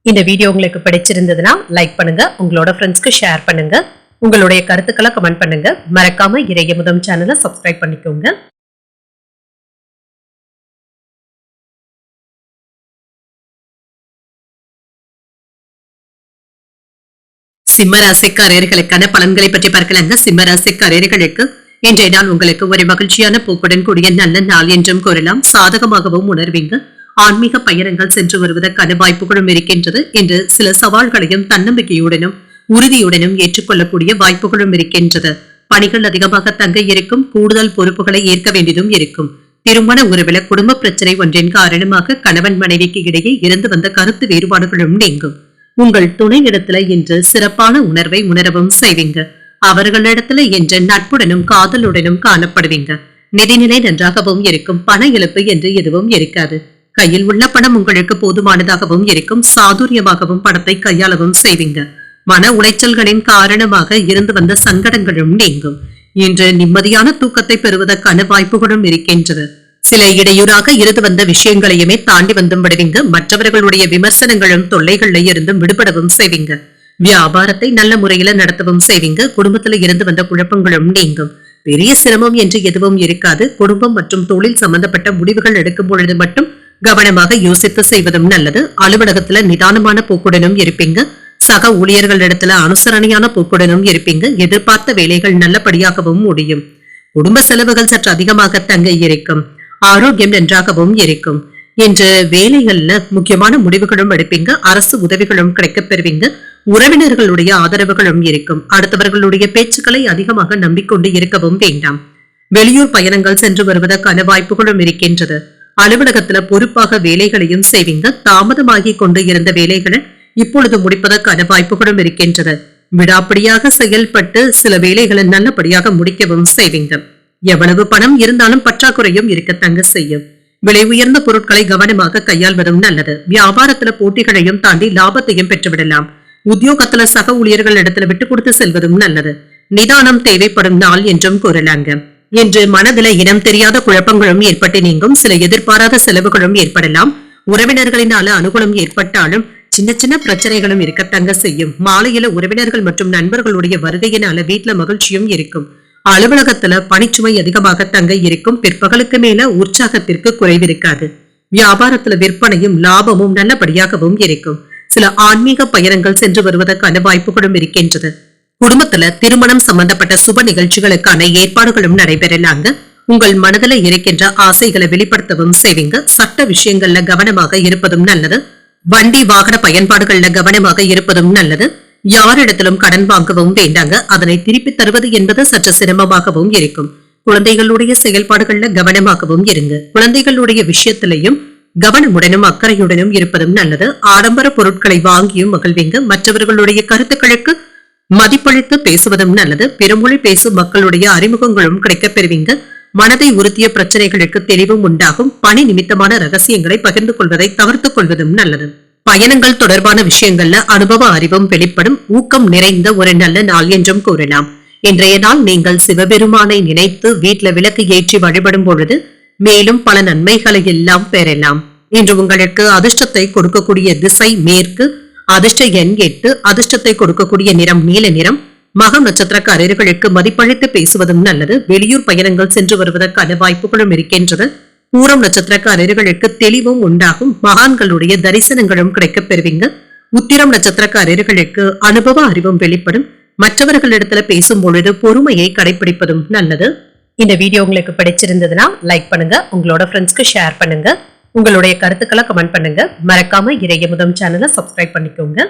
இந்த வீடியோ உங்களுக்கு பிடிச்சிருந்ததுன்னா லைக் பண்ணுங்க. உங்களோட ஃப்ரெண்ட்ஸ்க்கு ஷேர் பண்ணுங்க. உங்களுடைய கருத்துக்களை கமெண்ட் பண்ணுங்க. மறக்காம இறையமுதம் சேனலை சப்ஸ்கிரைப் பண்ணிக்கோங்க. சிம்மராசிக்காரர்களுக்கான பலன்களை பற்றி பார்க்கலாங்க. சிம்மராசிக்காரர்களுக்கு இன்றைய நாள் உங்களுக்கு ஒரு மகிழ்ச்சியான போக்குடன் கூடிய நல்ல நாள் என்றும் கூறலாம். சாதகமாகவும் உணர்வீங்க. ஆன்மீக பயணங்கள் சென்று வருவதற்கான வாய்ப்புகளும் இருக்கின்றது. என்று சில சவால்களையும் தன்னம்பிக்கையுடனும் உறுதியுடனும் ஏற்றுக்கொள்ளக்கூடிய வாய்ப்புகளும் இருக்கின்றது. பணிகள் அதிகமாக தங்க இருக்கும். கூடுதல் பொறுப்புகளை ஏற்க வேண்டியதும் இருக்கும். திருமண உறவில குடும்ப பிரச்சனை ஒன்றின் காரணமாக கணவன் மனைவிக்கு இடையே இருந்து வந்த கருத்து வேறுபாடுகளும் நீங்கும். உங்கள் துணை இடத்துல இன்று சிறப்பான உணர்வை உணரவும் செய்வீங்க. அவர்களிடத்துல இன்று நட்புடனும் காதலுடனும் காணப்படுவீங்க. நிதிநிலை நன்றாகவும் இருக்கும். பண இழப்பு என்று எதுவும் இருக்காது. கையில் உள்ள பணம் உங்களுக்கு போதுமானதாகவும் இருக்கும். சாதுரியமாகவும் பணத்தை கையாளவும் செய்வீங்க. மன உளைச்சல்களின் காரணமாக இருந்து வந்த சங்கடங்களும் நீங்கும். இன்று நிம்மதியான தூக்கத்தை பெறுவதற்கான வாய்ப்புகளும் இருக்கின்றது. சில இடையூறாக இருந்து வந்த விஷயங்களையுமே தாண்டி வந்தும் விடுவீங்க. மற்றவர்களுடைய விமர்சனங்களும் தொல்லைகள்ல இருந்தும் விடுபடவும் செய்வீங்க. வியாபாரத்தை நல்ல முறையில நடத்தவும் செய்வீங்க. குடும்பத்துல இருந்து வந்த குழப்பங்களும் நீங்கும். பெரிய சிரமம் என்று எதுவும் இருக்காது. குடும்பம் மற்றும் தொழில் சம்பந்தப்பட்ட முடிவுகள் எடுக்கும் பொழுது மட்டும் கவனமாக யோசித்து செய்வதும் நல்லது. அலுவலகத்துல நிதானமான போக்குடனும் இருப்பீங்க. சக ஊழியர்களிடத்துல அனுசரணையான போக்குடனும் இருப்பீங்க. எதிர்பார்த்த வேலைகள் நல்லபடியாகவும் முடியும். குடும்ப செலவுகள் சற்று அதிகமாக தங்க இருக்கும். ஆரோக்கியம் நன்றாகவும் இருக்கும். என்று வேலைகள்ல முக்கியமான முடிவுகளும் எடுப்பீங்க. அரசு உதவிகளும் கிடைக்கப் பெறுவீங்க. உறவினர்களுடைய ஆதரவுகளும் இருக்கும். அடுத்தவர்களுடைய பேச்சுக்களை அதிகமாக நம்பிக்கொண்டு இருக்கவும் வேண்டாம். வெளியூர் பயணங்கள் சென்று வருவதற்கான வாய்ப்புகளும் இருக்கின்றது. அலுவலகத்துல பொறுப்பாக வேலைகளையும் செய்வீங்க. தாமதமாகி கொண்டு இருந்த வேலைகளை இப்பொழுது முடிப்பதற்கான வாய்ப்புகளும் இருக்கின்றது. விடாப்பிடியாக செயல்பட்டு சில வேலைகளை நல்லபடியாக முடிக்கவும் செய்வீங்க. எவ்வளவு பணம் இருந்தாலும் பற்றாக்குறையும் இருக்கத்தங்க செய்யும். விலை உயர்ந்த பொருட்களை கவனமாக கையாள்வதும் நல்லது. வியாபாரத்துல போட்டிகளையும் தாண்டி லாபத்தையும் பெற்றுவிடலாம். உத்தியோகத்துல சக ஊழியர்கள் இடத்துல விட்டு கொடுத்து செல்வதும் நல்லது. நிதானம் தேவைப்படும் நாள் என்றும் கூறலாங்க. என்று மனதில இனம் தெரியாத குழப்பங்களும் ஏற்பட்டு நீங்கும். சில எதிர்பாராத செலவுகளும் ஏற்படலாம். உறவினர்களினால அனுகூலம் ஏற்பட்டாலும் சின்ன சின்ன பிரச்சனைகளும் இருக்கத்தங்க செய்யும். மாலையில உறவினர்கள் மற்றும் நண்பர்களுடைய வருகையினால வீட்டுல மகிழ்ச்சியும் இருக்கும். அலுவலகத்துல பணிச்சுமை அதிகமாக தங்க இருக்கும். பிற்பகலுக்கு மேல உற்சாகத்திற்கு குறைவிருக்காது. வியாபாரத்துல விற்பனையும் லாபமும் நல்லபடியாகவும் இருக்கும். சில ஆன்மீக பயணங்கள் சென்று வருவதற்கான வாய்ப்புகளும் இருக்கின்றது. குடும்பத்துல திருமணம் சம்பந்தப்பட்ட சுப நிகழ்ச்சிகளுக்கான ஏற்பாடுகளும் நடைபெறலாங்க. உங்கள் மனதில இருக்கின்ற ஆசைகளை வெளிப்படுத்தவும் செய்வீங்க. சட்ட விஷயங்கள்ல கவனமாக இருப்பதும் நல்லது. வண்டி வாகன பயன்பாடுகள்ல கவனமாக இருப்பதும் நல்லது. யாரிடத்திலும் கடன் வாங்கவும் வேண்டாங்க. அதனை திருப்பி தருவது என்பது சற்று சிரமமாகவும் இருக்கும். குழந்தைகளுடைய செயல்பாடுகள்ல கவனமாகவும் இருங்க. குழந்தைகளுடைய விஷயத்திலையும் கவனமுடனும் அக்கறையுடனும் இருப்பதும் நல்லது. ஆடம்பர பொருட்களை வாங்கியும் மகிழ்வீங்க. மற்றவர்களுடைய கருத்துக்களுக்கு மதிப்பளித்து பேசுவதும் நல்லது. பிறமொழி பேசும் மக்களுடைய அறிமுகங்களும் கிடைக்கப் பெறுவீங்க. மனதை உறுத்திய பிரச்சனைகளுக்கு தெளிவும் உண்டாகும். பணி நிமித்தமான ரகசியங்களை பகிர்ந்து கொள்வதை தவிர்த்துக் கொள்வதும் நல்லது. பயணங்கள் தொடர்பான விஷயங்கள்ல அனுபவ அறிவும் வெளிப்படும். ஊக்கம் நிறைந்த ஒரு நல்ல நாள் என்றும் கூறலாம். இன்றைய நாள் நீங்கள் சிவபெருமானை நினைத்து வீட்டுல விளக்கு ஏற்றி வழிபடும் பொழுது மேலும் பல நன்மைகளை எல்லாம் பெறலாம். இன்று உங்களுக்கு அதிர்ஷ்டத்தை கொடுக்கக்கூடிய திசை மேற்கு. அதிர்ஷ்ட எண் 8. அதிர்ஷ்டத்தை கொடுக்கக்கூடிய நிறம் நீல நிறம். மகம் நட்சத்திரக்காரர்களுக்கு மதிப்பளித்து பேசுவதும் நல்லது. வெளியூர் பயணங்கள் சென்று வருவதற்கான வாய்ப்புகளும் இருக்கின்றது. பூரம் நட்சத்திரக்காரர்களுக்கு தெளிவும் உண்டாகும். மகான்களுடைய தரிசனங்களும் கிடைக்கப் பெறுவீங்க. உத்திரம் நட்சத்திரக்காரர்களுக்கு அனுபவ அறிவும் வெளிப்படும். மற்றவர்களிடத்துல பேசும் பொழுது பொறுமையை கடைபிடிப்பதும் நல்லது. இந்த வீடியோ உங்களுக்கு பிடிச்சிருந்ததுன்னா லைக் பண்ணுங்க. உங்களோட ஃப்ரெண்ட்ஸ்க்கு ஷேர் பண்ணுங்க. உங்களுடைய கருத்துக்களை கமெண்ட் பண்ணுங்க. மறக்காம இறையமுதம் சேனலை சப்ஸ்கிரைப் பண்ணிக்கோங்க.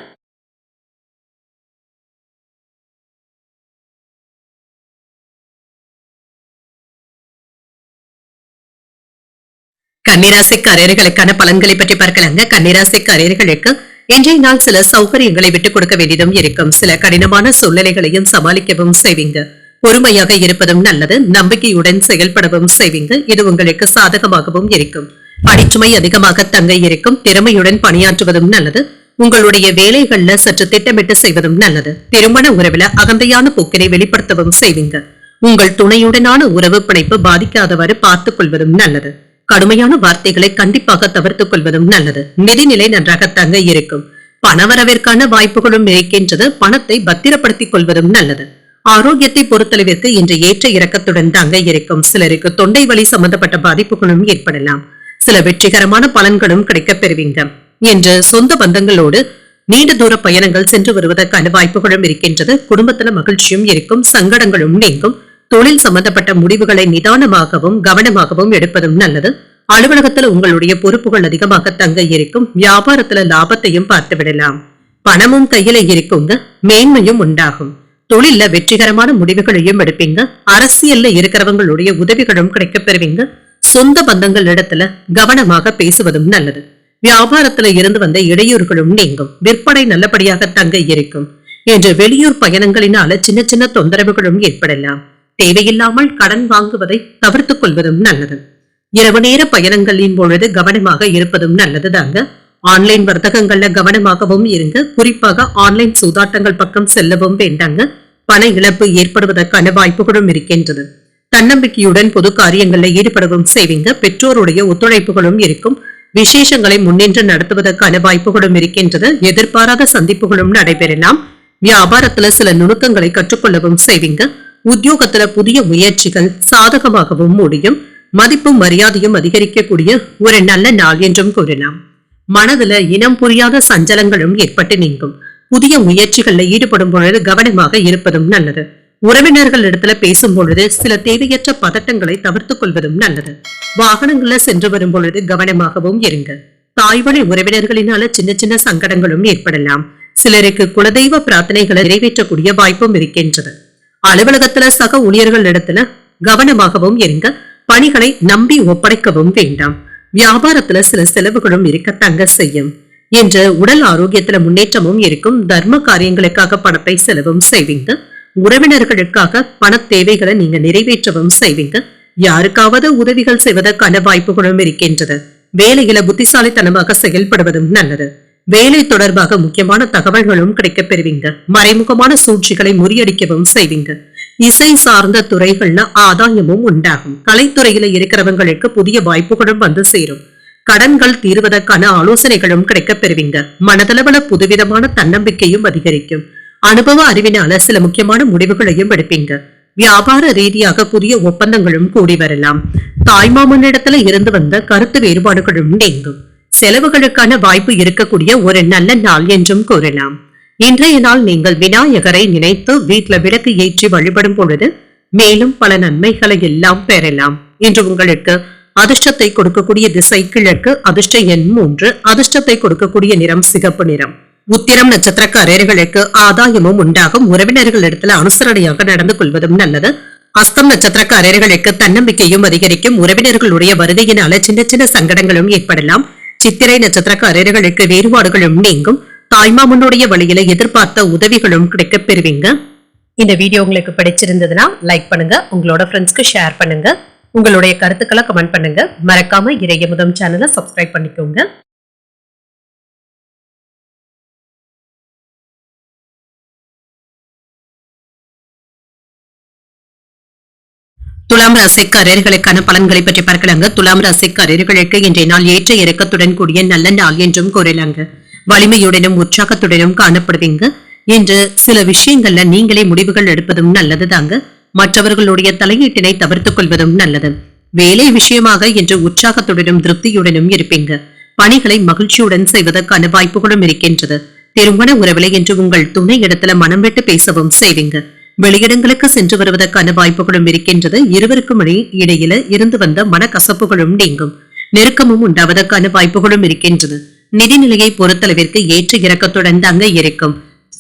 கன்னிராசிக்காரர்களுக்கான பலன்களை பற்றி பார்க்கலாங்க. கன்னிராசிக்காரர்களுக்கு இன்றைய நாள் சில சௌகரியங்களை விட்டுக் கொடுக்க வேண்டியதும் இருக்கும். சில கடினமான சூழ்நிலைகளையும் சமாளிக்கவும் செய்வீங்க. பொறுமையாக இருப்பதும் நல்லது. நம்பிக்கையுடன் செயல்படவும் செய்வீங்க. இது உங்களுக்கு சாதகமாகவும் இருக்கும். பணிச்சுமை அதிகமாக தங்க இருக்கும். திறமையுடன் பணியாற்றுவதும் நல்லது. உங்களுடைய வேலைகள்ல சற்று திட்டமிட்டு செய்வதும் நல்லது. திருமண உறவுல அகந்தையான போக்கினை வெளிப்படுத்தவும் செய்வீங்க. உங்கள் துணையுடனான உறவு பிணைப்பு பாதிக்காதவாறு பார்த்துக் கொள்வதும் நல்லது. கடுமையான வார்த்தைகளை கண்டிப்பாக தவிர்த்துக் கொள்வதும் நல்லது. நிதிநிலை நன்றாக தங்க இருக்கும். பணவரவிற்கான வாய்ப்புகளும் இருக்கின்றது. பணத்தை பத்திரப்படுத்திக் கொள்வதும் நல்லது. ஆரோக்கியத்தை பொறுத்தளவிற்கு இன்று ஏற்ற இறக்கத்துடன் தங்க இருக்கும். சிலருக்கு தொண்டை வலி சம்பந்தப்பட்ட பாதிப்புகளும் ஏற்படலாம். சில வெற்றிகரமான பலன்களும் கிடைக்கப் பெறுவீங்க. என்று சொந்த பந்தங்களோடு நீண்ட தூர பயணங்கள் சென்று வருவதற்கான வாய்ப்புகளும் இருக்கின்றது. குடும்பத்துல மகிழ்ச்சியும் இருக்கும். சங்கடங்களும் நீங்கும். தொழில் சம்பந்தப்பட்ட முடிவுகளை நிதானமாகவும் கவனமாகவும் எடுப்பதும் நல்லது. அலுவலகத்துல உங்களுடைய பொறுப்புகள் அதிகமாக தங்க இருக்கும். வியாபாரத்துல லாபத்தையும் பார்த்து விடலாம். பணமும் கையில இருக்குங்க. மேன்மையும் உண்டாகும். தொழில வெற்றிகரமான முடிவுகளையும் எடுப்பீங்க. அரசியல்ல இருக்கிறவங்களுடைய உதவிகளும் கிடைக்கப் பெறுவீங்க. சொந்த பந்தங்கள் இடத்துல கவனமாக பேசுவதும் நல்லது. வியாபாரத்துல இருந்து வந்த இடையூறுகளும் நீங்கும். விற்பனை நல்லபடியாக தங்க இருக்கும். என்று வெளியூர் பயணங்களினால சின்ன சின்ன தொந்தரவுகளும் ஏற்படலாம். தேவையில்லாமல் கடன் வாங்குவதை தவிர்த்துக் கொள்வதும் நல்லது. இரவு நேர பயணங்களின் பொழுது கவனமாக இருப்பதும் நல்லது தாங்க. ஆன்லைன் வர்த்தகங்கள்ல கவனமாகவும் இருங்க. குறிப்பாக ஆன்லைன் சூதாட்டங்கள் பக்கம் செல்லவும் வேண்டாங்க. பண இழப்பு ஏற்படுவதற்கான வாய்ப்புகளும் இருக்கின்றது. தன்னம்பிக்கையுடன் பொது காரியங்கள்ல ஈடுபடவும் செய்வீங்க. பெற்றோருடைய ஒத்துழைப்புகளும் இருக்கும். விசேஷங்களை முன்னின்று நடத்துவதற்கான வாய்ப்புகளும் இருக்கின்றது. எதிர்பாராத சந்திப்புகளும் நடைபெறலாம். வியாபாரத்துல சில நுணுக்கங்களை கற்றுக்கொள்ளவும் செய்வீங்க. உத்தியோகத்துல புதிய முயற்சிகள் சாதகமாகவும் முடியும். மதிப்பும் மரியாதையும் அதிகரிக்கக்கூடிய ஒரு நல்ல நாள் என்றும் கூறலாம். மனதுல இனம் புரியாத சஞ்சலங்களும் ஏற்பட்டு நீங்கும். புதிய முயற்சிகள்ல ஈடுபடும் பொழுது கவனமாக இருப்பதும் நல்லது. உறவினர்கள் இடத்துல பேசும் பொழுது சில தேவையற்ற பதட்டங்களை தவிர்த்துக் கொள்வதும் நல்லது. வாகனங்கள்ல சென்று வரும் பொழுது கவனமாகவும் இருங்க. தாய்வழி உறவினர்களினால சின்ன சின்ன சங்கடங்களும் ஏற்படலாம். சிலருக்கு குலதெய்வ பிரார்த்தனைகளை நிறைவேற்றக்கூடிய வாய்ப்பும் இருக்கின்றது. அலுவலகத்துல சக ஊழியர்கள் இடத்துல கவனமாகவும் இருங்க. பணிகளை நம்பி ஒப்படைக்கவும் வேண்டாம். வியாபாரத்துல சில செலவுகளும் இருக்க தங்க செய்யும். என்ற உடல் ஆரோக்கியத்துல முன்னேற்றமும் இருக்கும். தர்ம காரியங்களுக்காக பணத்தை செலவும் செய்வீங்க. உறவினர்களுக்காக பண தேவைகளை நீங்க நிறைவேற்றவும் செய்வீங்க. யாருக்காவது உதவிகள் செய்வதற்கான வாய்ப்புகளும் இருக்கின்றது. வேலையில புத்திசாலித்தனமாக செயல்படுவதும் நல்லது. வேலை தொடர்பாக முக்கியமான தகவல்களும் கிடைக்கப் பெறுவீங்க. மறைமுகமான சூழ்ச்சிகளை முறியடிக்கவும் செய்வீங்க. இசை சார்ந்த துறைகள்ல ஆதாயமும் உண்டாகும். கலைத்துறையில இருக்கிறவங்களுக்கு புதிய வாய்ப்புகளும் வந்து சேரும். கடன்கள் தீர்வதற்கான ஆலோசனைகளும் கிடைக்கப் பெறுவீங்க. மனதளவுல புதுவிதமான தன்னம்பிக்கையும் அதிகரிக்கும். அனுபவ அறிவினால சில முக்கியமான முடிவுகளையும் எடுப்பீங்க. வியாபார ரீதியாக புதிய ஒப்பந்தங்களும் கூடி வரலாம். தாய்மாமனிடத்துல இருந்து வந்த கருத்து வேறுபாடுகளும் நீங்கும். செலவுகளுக்கான வாய்ப்பு இருக்கக்கூடிய ஒரு நல்ல நாள் என்றும் கூறலாம். இன்றைய நாள் நீங்கள் விநாயகரை நினைத்து வீட்டுல விளக்கு ஏற்றி வழிபடும் பொழுது மேலும் பல நன்மைகளை எல்லாம் பெறலாம். இன்று உங்களுக்கு அதிர்ஷ்டத்தை கொடுக்கக்கூடிய திசை கிழக்கு. அதிர்ஷ்ட எண் 3. அதிர்ஷ்டத்தை கொடுக்கக்கூடிய நிறம் சிகப்பு நிறம். உத்திரம் நட்சத்திரக்காரர்களுக்கு ஆதாயமும் உண்டாகும். உறவினர்களிடத்துல அனுசரணையாக நடந்து கொள்வதும் நல்லது. அஸ்தம் நட்சத்திரக்காரர்களுக்கு தன்னம்பிக்கையும் அதிகரிக்கும். உறவினர்களுடைய வருகையினால சின்ன சின்ன சங்கடங்களும் ஏற்படலாம். சித்திரை நட்சத்திரக்காரர்களுக்கு வேறுபாடுகளும் நீங்கும். தாய்மாமனுடைய வழியில எதிர்பார்த்த உதவிகளும் கிடைக்கப் பெறுவீங்க. இந்த வீடியோ உங்களுக்கு பிடிச்சிருந்ததுன்னா லைக் பண்ணுங்க. உங்களோட ஃப்ரெண்ட்ஸ்க்கு ஷேர் பண்ணுங்க. உங்களுடைய கருத்துக்களை கமெண்ட் பண்ணுங்க. மறக்காம இறையமுதம் சேனலை சப்ஸ்கிரைப் பண்ணிக்கோங்க. துலாம் ராசிக்காரர்களுக்கான பலன்களை பற்றி பார்க்கலாங்க. துலாம் ராசிக்காரர்களுக்கு இன்றைய நாள் ஏற்ற இறக்கத்துடன் கூடிய நல்ல நாள் என்றும் கூறலாங்க. வலிமையுடனும் உற்சாகத்துடனும் காணப்படுவீங்க. என்று சில விஷயங்கள்ல நீங்களே முடிவுகள் எடுப்பதும் நல்லது தாங்க. மற்றவர்களுடைய தலையீட்டினை தவிர்த்துக் கொள்வதும் நல்லது. வேலை விஷயமாக இன்று உற்சாகத்துடனும் திருப்தியுடனும் இருப்பீங்க. பணிகளை மகிழ்ச்சியுடன் செய்வதற்கான வாய்ப்புகளும் இருக்கின்றது. திருமண உறவில என்று உங்கள் துணை இடத்துல மனம் விட்டு பேசவும் செய்வீங்க. வெளியிடங்களுக்கு சென்று வருவதற்கான வாய்ப்புகளும் இருக்கின்றது. இருவருக்கும் இடையில இருந்து வந்த மனக்கசப்புகளும் நீங்கும். நெருக்கமும் உண்டாவதற்கான வாய்ப்புகளும் இருக்கின்றது. நிதிநிலையை பொறுத்தளவிற்கு ஏற்ற இறக்கத்துடன் தாங்க இருக்கும்.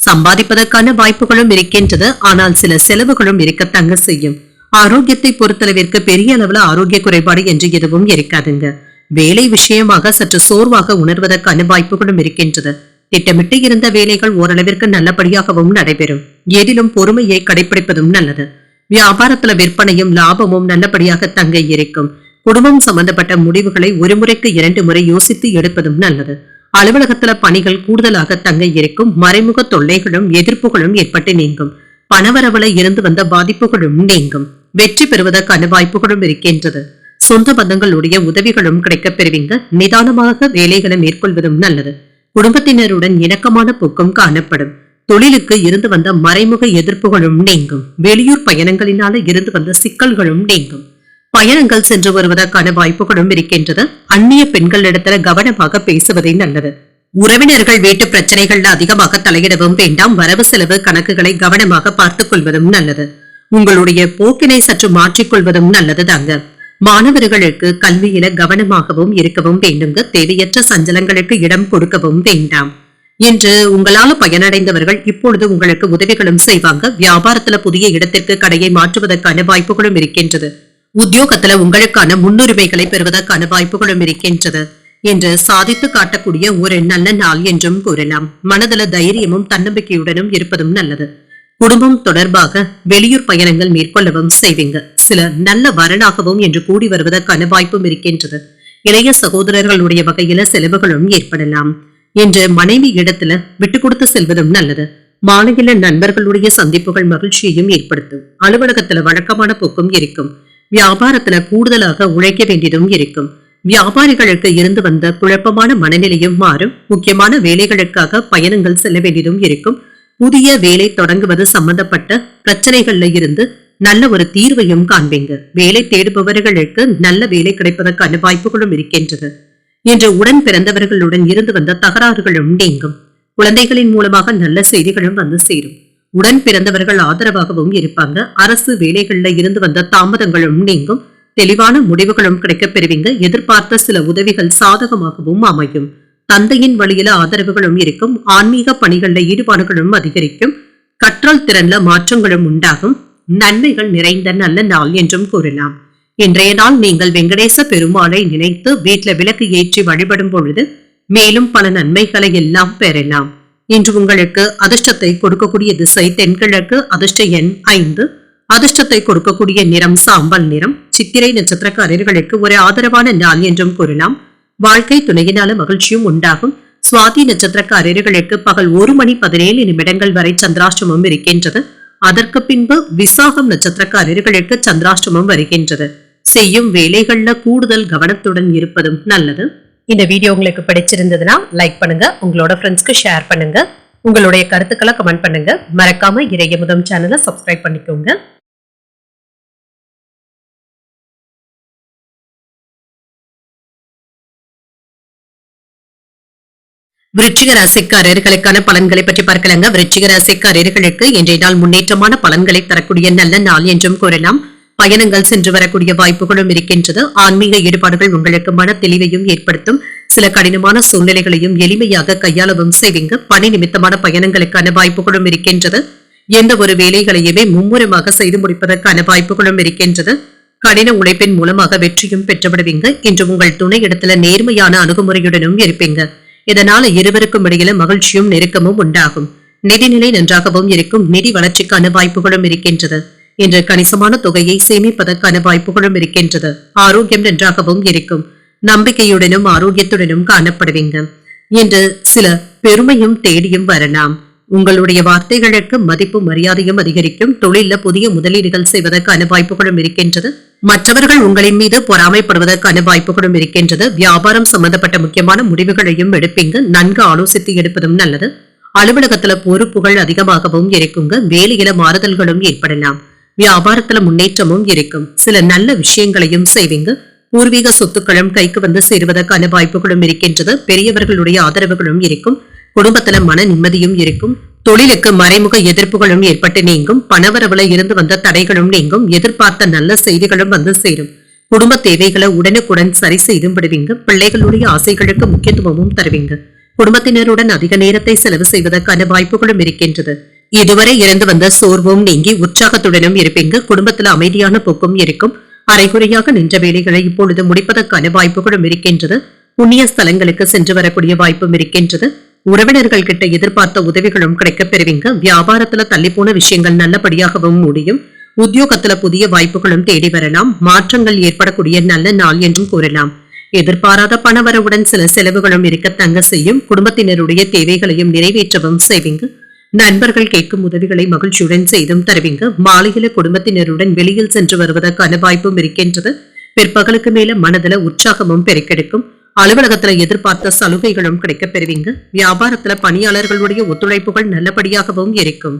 சம்பாதிப்பதற்கான வாய்ப்புகளும் இருக்கின்றது. ஆனால் சில செலவுகளும் இருக்கத்தாங்க செய்யும். ஆரோக்கியத்தை பொறுத்தளவிற்கு பெரிய அளவுல ஆரோக்கிய குறைபாடு என்று எதுவும் இருக்காதுங்க. வேலை விஷயமாக சற்று சோர்வாக உணர்வதற்கான வாய்ப்புகளும் இருக்கின்றது. திட்டமிட்டு இருந்த வேலைகள் ஓரளவிற்கு நல்லபடியாகவும் நடைபெறும். எதிலும் பொறுமையை கடைபிடிப்பதும் நல்லது. வியாபாரத்துல விற்பனையும் லாபமும் நல்லபடியாக தங்க இருக்கும். குடும்பம் சம்பந்தப்பட்ட முடிவுகளை ஒரு முறைக்கு 2 முறை யோசித்து எடுப்பதும் நல்லது. அலுவலகத்துல பணிகள் கூடுதலாக தங்க இருக்கும். மறைமுக தொல்லைகளும் எதிர்ப்புகளும் ஏற்பட்டு நீங்கும். பணவரவுல இருந்து வந்த பாதிப்புகளும் நீங்கும். வெற்றி பெறுவதற்கான வாய்ப்புகளும் இருக்கின்றது. சொந்த பந்தங்களுடைய உதவிகளும் கிடைக்கப் பெறுவீங்க. நிதானமாக வேலைகளை மேற்கொள்வதும் நல்லது. குடும்பத்தினருடன் இணக்கமான போக்கும் காணப்படும். தொழிலுக்கு இருந்து வந்த மறைமுக எதிர்ப்புகளும் நீங்கும். வெளியூர் பயணங்களினால இருந்து வந்த சிக்கல்களும் நீங்கும். பயணங்கள் சென்று வருவதற்கான வாய்ப்புகளும் இருக்கின்றது. அந்நிய பெண்களிடத்துல கவனமாக பேசுவதே நல்லது. உறவினர்கள் வீட்டு பிரச்சனைகள்ல அதிகமாக தலையிடவும் வேண்டாம். வரவு செலவு கணக்குகளை கவனமாக பார்த்துக் கொள்வதும் நல்லது. உங்களுடைய போக்கினை சற்று மாற்றிக்கொள்வதும் நல்லது தாங்க. மாணவர்களுக்கு கல்வியில கவனமாகவும் இருக்கவும் வேண்டுங்க. தேவையற்ற சஞ்சலங்களுக்கு இடம் கொடுக்கவும் வேண்டாம். என்று உங்களால பயனடைந்தவர்கள் இப்பொழுது உங்களுக்கு உதவிகளும் செய்வாங்க. வியாபாரத்துல புதிய இடத்திற்கு கடையை மாற்றுவதற்கான வாய்ப்புகளும் இருக்கின்றது. உத்தியோகத்துல உங்களுக்கான முன்னுரிமைகளை பெறுவதற்கான வாய்ப்புகளும் இருக்கின்றது. என்று சாதித்து காட்டக்கூடிய ஒரு நல்ல நாள் என்றும் கூறலாம். மனதில தைரியமும் தன்னம்பிக்கையுடனும் இருப்பதும் நல்லது. குடும்பம் தொடர்பாக வெளியூர் பயணங்கள் மேற்கொள்ளவும் செய்வீங்க. சில நல்ல வரனாகவும் என்று கூடி வருவதற்கான வாய்ப்பும் இருக்கின்றது. இளைய சகோதரர்களுடைய வகையில செலவுகளும் ஏற்படலாம். என்று மனைவி இடத்துல விட்டு கொடுத்து செல்வதும் நல்லது. மாலையில நண்பர்களுடைய சந்திப்புகள் மகிழ்ச்சியையும் ஏற்படுத்தும். அலுவலகத்துல வழக்கமான போக்கும் இருக்கும். வியாபாரத்துல கூடுதலாக உழைக்க வேண்டியதும் இருக்கும். வியாபாரிகளுக்கு இருந்து வந்த குழப்பமான மனநிலையும் மாறும். முக்கியமான வேலைகளுக்காக பயணங்கள் செல்ல வேண்டியதும் இருக்கும். புதிய வேலை தொடங்குவது சம்பந்தப்பட்ட பிரச்சனைகள்ல இருந்து நல்ல ஒரு தீர்வையும் காண்பீங்க. வேலை தேடுபவர்களுக்கு நல்ல வேலை கிடைப்பதற்கான வாய்ப்புகளும் இருக்கின்றது. என்று உடன் பிறந்தவர்களுடன் இருந்து வந்த தகராறுகளும் நீங்கும். குழந்தைகளின் மூலமாக நல்ல செய்திகளும் வந்து சேரும். உடன் பிறந்தவர்கள் ஆதரவாகவும் இருப்பாங்க. அரசு வேலைகள்ல இருந்து வந்த தாமதங்களும் நீங்கும். தெளிவான முடிவுகளும் கிடைக்கப் பெறுவீங்க. எதிர்பார்த்த சில உதவிகள் சாதகமாகவும் அமையும். தந்தையின் வழியில ஆதரவுகளும் இருக்கும். ஆன்மீக பணிகள்ல ஈடுபாடுகளும் அதிகரிக்கும். கற்றல் திறன்ல மாற்றங்களும் உண்டாகும். நன்மைகள் நிறைந்த நல்ல நாள் என்றும் கூறலாம். இன்றைய நாள் நீங்கள் வெங்கடேச பெருமாளை நினைத்து வீட்டுல விளக்கு ஏற்றி வழிபடும் பொழுது மேலும் பல நன்மைகளை எல்லாம் பெறலாம். இன்று உங்களுக்கு அதிர்ஷ்டத்தை கொடுக்கக்கூடிய திசை தென்கிழக்கு, அதிர்ஷ்ட எண் 5, அதிர்ஷ்டத்தை கொடுக்கக்கூடிய நிறம் சாம்பல் நிறம். சித்திரை நட்சத்திரக்காரர்களுக்கு ஒரு ஆதரவான நாள் என்றும் கூறலாம். வாழ்க்கை துணையினால மகிழ்ச்சியும் உண்டாகும். சுவாதி நட்சத்திரக்காரர்களுக்கு பகல் 1:17 வரை சந்திராஷ்டமம் இருக்கின்றது. அதற்கு பின்பு விசாகம் நட்சத்திரக்காரர்களுக்கு சந்திராஷ்டமம் வருகின்றது. செய்யும் வேலைகள்ல கூடுதல் கவனத்துடன் இருப்பதும் நல்லது. இந்த வீடியோ உங்களுக்கு பிடிச்சிருந்ததுன்னா லைக் பண்ணுங்க, உங்களோட ஃப்ரெண்ட்ஸ்க்கு ஷேர் பண்ணுங்க, உங்களுடைய கருத்துக்களை கமெண்ட் பண்ணுங்க. மறக்காம இறையமுதம் சேனலை சப்ஸ்கிரைப் பண்ணிக்கோங்க. விருச்சிக ராசிக்காரர்களுக்கான பலன்களை பற்றி பார்க்கலாங்க. விருச்சிக ராசிக்காரர்களுக்கு இன்றைய நாள் முன்னேற்றமான பலன்களை தரக்கூடிய நல்ல நாள் என்றும் கூறலாம். பயணங்கள் சென்று வரக்கூடிய வாய்ப்புகளும் இருக்கின்றது. ஆன்மீக ஈடுபாடுகள் உங்களுக்கு மன தெளிவையும் ஏற்படுத்தும். சில கடினமான சூழ்நிலைகளையும் எளிமையாக கையாளவும் செய்வீங்க. பணி நிமித்தமான பயணங்களுக்கான வாய்ப்புகளும் இருக்கின்றது. எந்த ஒரு வேலைகளையுமே மும்முரமாக செய்து முடிப்பதற்கான வாய்ப்புகளும் இருக்கின்றது. கடின உழைப்பின் மூலமாக வெற்றியும் பெற்றுவிடுவீங்க. இன்று உங்கள் துணை இடத்துல நேர்மையான அணுகுமுறையுடனும் இருப்பீங்க. இதனால இருவருக்கும் இடையில மகிழ்ச்சியும் நெருக்கமும் உண்டாகும். நிதிநிலை நன்றாகவும் இருக்கும். நிதி வளர்ச்சிக்கான வாய்ப்புகளும் இருக்கின்றது. இன்று கணிசமான தொகையை சேமிப்பதற்கான வாய்ப்புகளும் இருக்கின்றது. ஆரோக்கியம் நன்றாகவும் இருக்கும். நம்பிக்கையுடனும் ஆரோக்கியத்துடனும் காணப்படுவீங்க. இன்று சில பெருமையும் தேடியும் வரலாம். உங்களுடைய வார்த்தைகளுக்கு மதிப்பு மரியாதையும் அதிகரிக்கும். தொழில புதிய முதலீடுகள் செய்வதற்கான வாய்ப்புகளும் இருக்கின்றது. மற்றவர்கள் உங்களின் மீது பொறாமைப்படுவதற்கான வாய்ப்புகளும் இருக்கின்றது. வியாபாரம் சம்பந்தப்பட்ட முக்கியமான முடிவுகளையும் எடுப்பீங்க. நன்கு ஆலோசித்து எடுப்பதும் நல்லது. அலுவலகத்துல பொறுப்புகள் அதிகமாகவும் இருக்குங்க. வேலையில மாறுதல்களும் ஏற்படலாம். வியாபாரத்துல முன்னேற்றமும் இருக்கும். சில நல்ல விஷயங்களையும் செய்வீங்க. பூர்வீக சொத்துக்களும் கைக்கு வந்து சேருவதற்கான வாய்ப்புகளும் இருக்கின்றது. பெரியவர்களுடைய ஆதரவுகளும் இருக்கும். குடும்பத்துல மன நிம்மதியும் இருக்கும். தொழிலுக்கு மறைமுக எதிர்ப்புகளும் ஏற்பட்டு நீங்கும். பணவரவுல இருந்து வந்த தடைகளும் நீங்கும். எதிர்பார்த்த நல்ல செய்திகளும் வந்து சேரும். குடும்ப தேவைகளை உடனுக்குடன் சரி செய்தும் விடுவீங்க. பிள்ளைகளுடைய ஆசைகளுக்கு முக்கியத்துவமும் தருவீங்க. குடும்பத்தினருடன் அதிக நேரத்தை செலவு செய்வதற்கான வாய்ப்புகளும் இருக்கின்றது. இதுவரை இருந்து வந்த சோர்வும் நீங்கி உற்சாகத்துடனும் இருப்பீங்க. குடும்பத்துல அமைதியான போக்கும் இருக்கும். அரைகுறையாக நின்ற வேலைகளை இப்பொழுது முடிப்பதற்கான வாய்ப்புகளும் இருக்கின்றது. புண்ணிய ஸ்தலங்களுக்கு சென்று வரக்கூடிய வாய்ப்பும் இருக்கின்றது. உறவினர்கள் கிட்ட எதிர்பார்த்த உதவிகளும் கிடைக்கப் பெறுவீங்க. வியாபாரத்துல தள்ளிப்போன விஷயங்கள் நல்லபடியாகவும் முடியும். உத்தியோகத்துல புதிய வாய்ப்புகளும் தேடி வரலாம். மாற்றங்கள் ஏற்படக்கூடிய நல்ல நாள் என்றும் கூறலாம். எதிர்பாராத பணவரவுடன் சில செலவுகளும் இருக்கத்தங்க செய்யும். குடும்பத்தினருடைய தேவைகளையும் நிறைவேற்றவும் செய்வீங்க. நண்பர்கள் கேட்கும் உதவிகளை மகிழ்ச்சியுடன் செய்தும் தருவீங்க. மாலையில குடும்பத்தினருடன் வெளியில் சென்று வருவதற்கான வாய்ப்பும் இருக்கின்றது. பிற்பகலுக்கு மேல மனதுல உற்சாகமும் பெருக்கெடுக்கும். அலுவலகத்துல எதிர்பார்த்த சலுகைகளும் கிடைக்கப் பெறுவீங்க. வியாபாரத்துல பணியாளர்களுடைய ஒத்துழைப்புகள் நல்லபடியாகவும் இருக்கும்.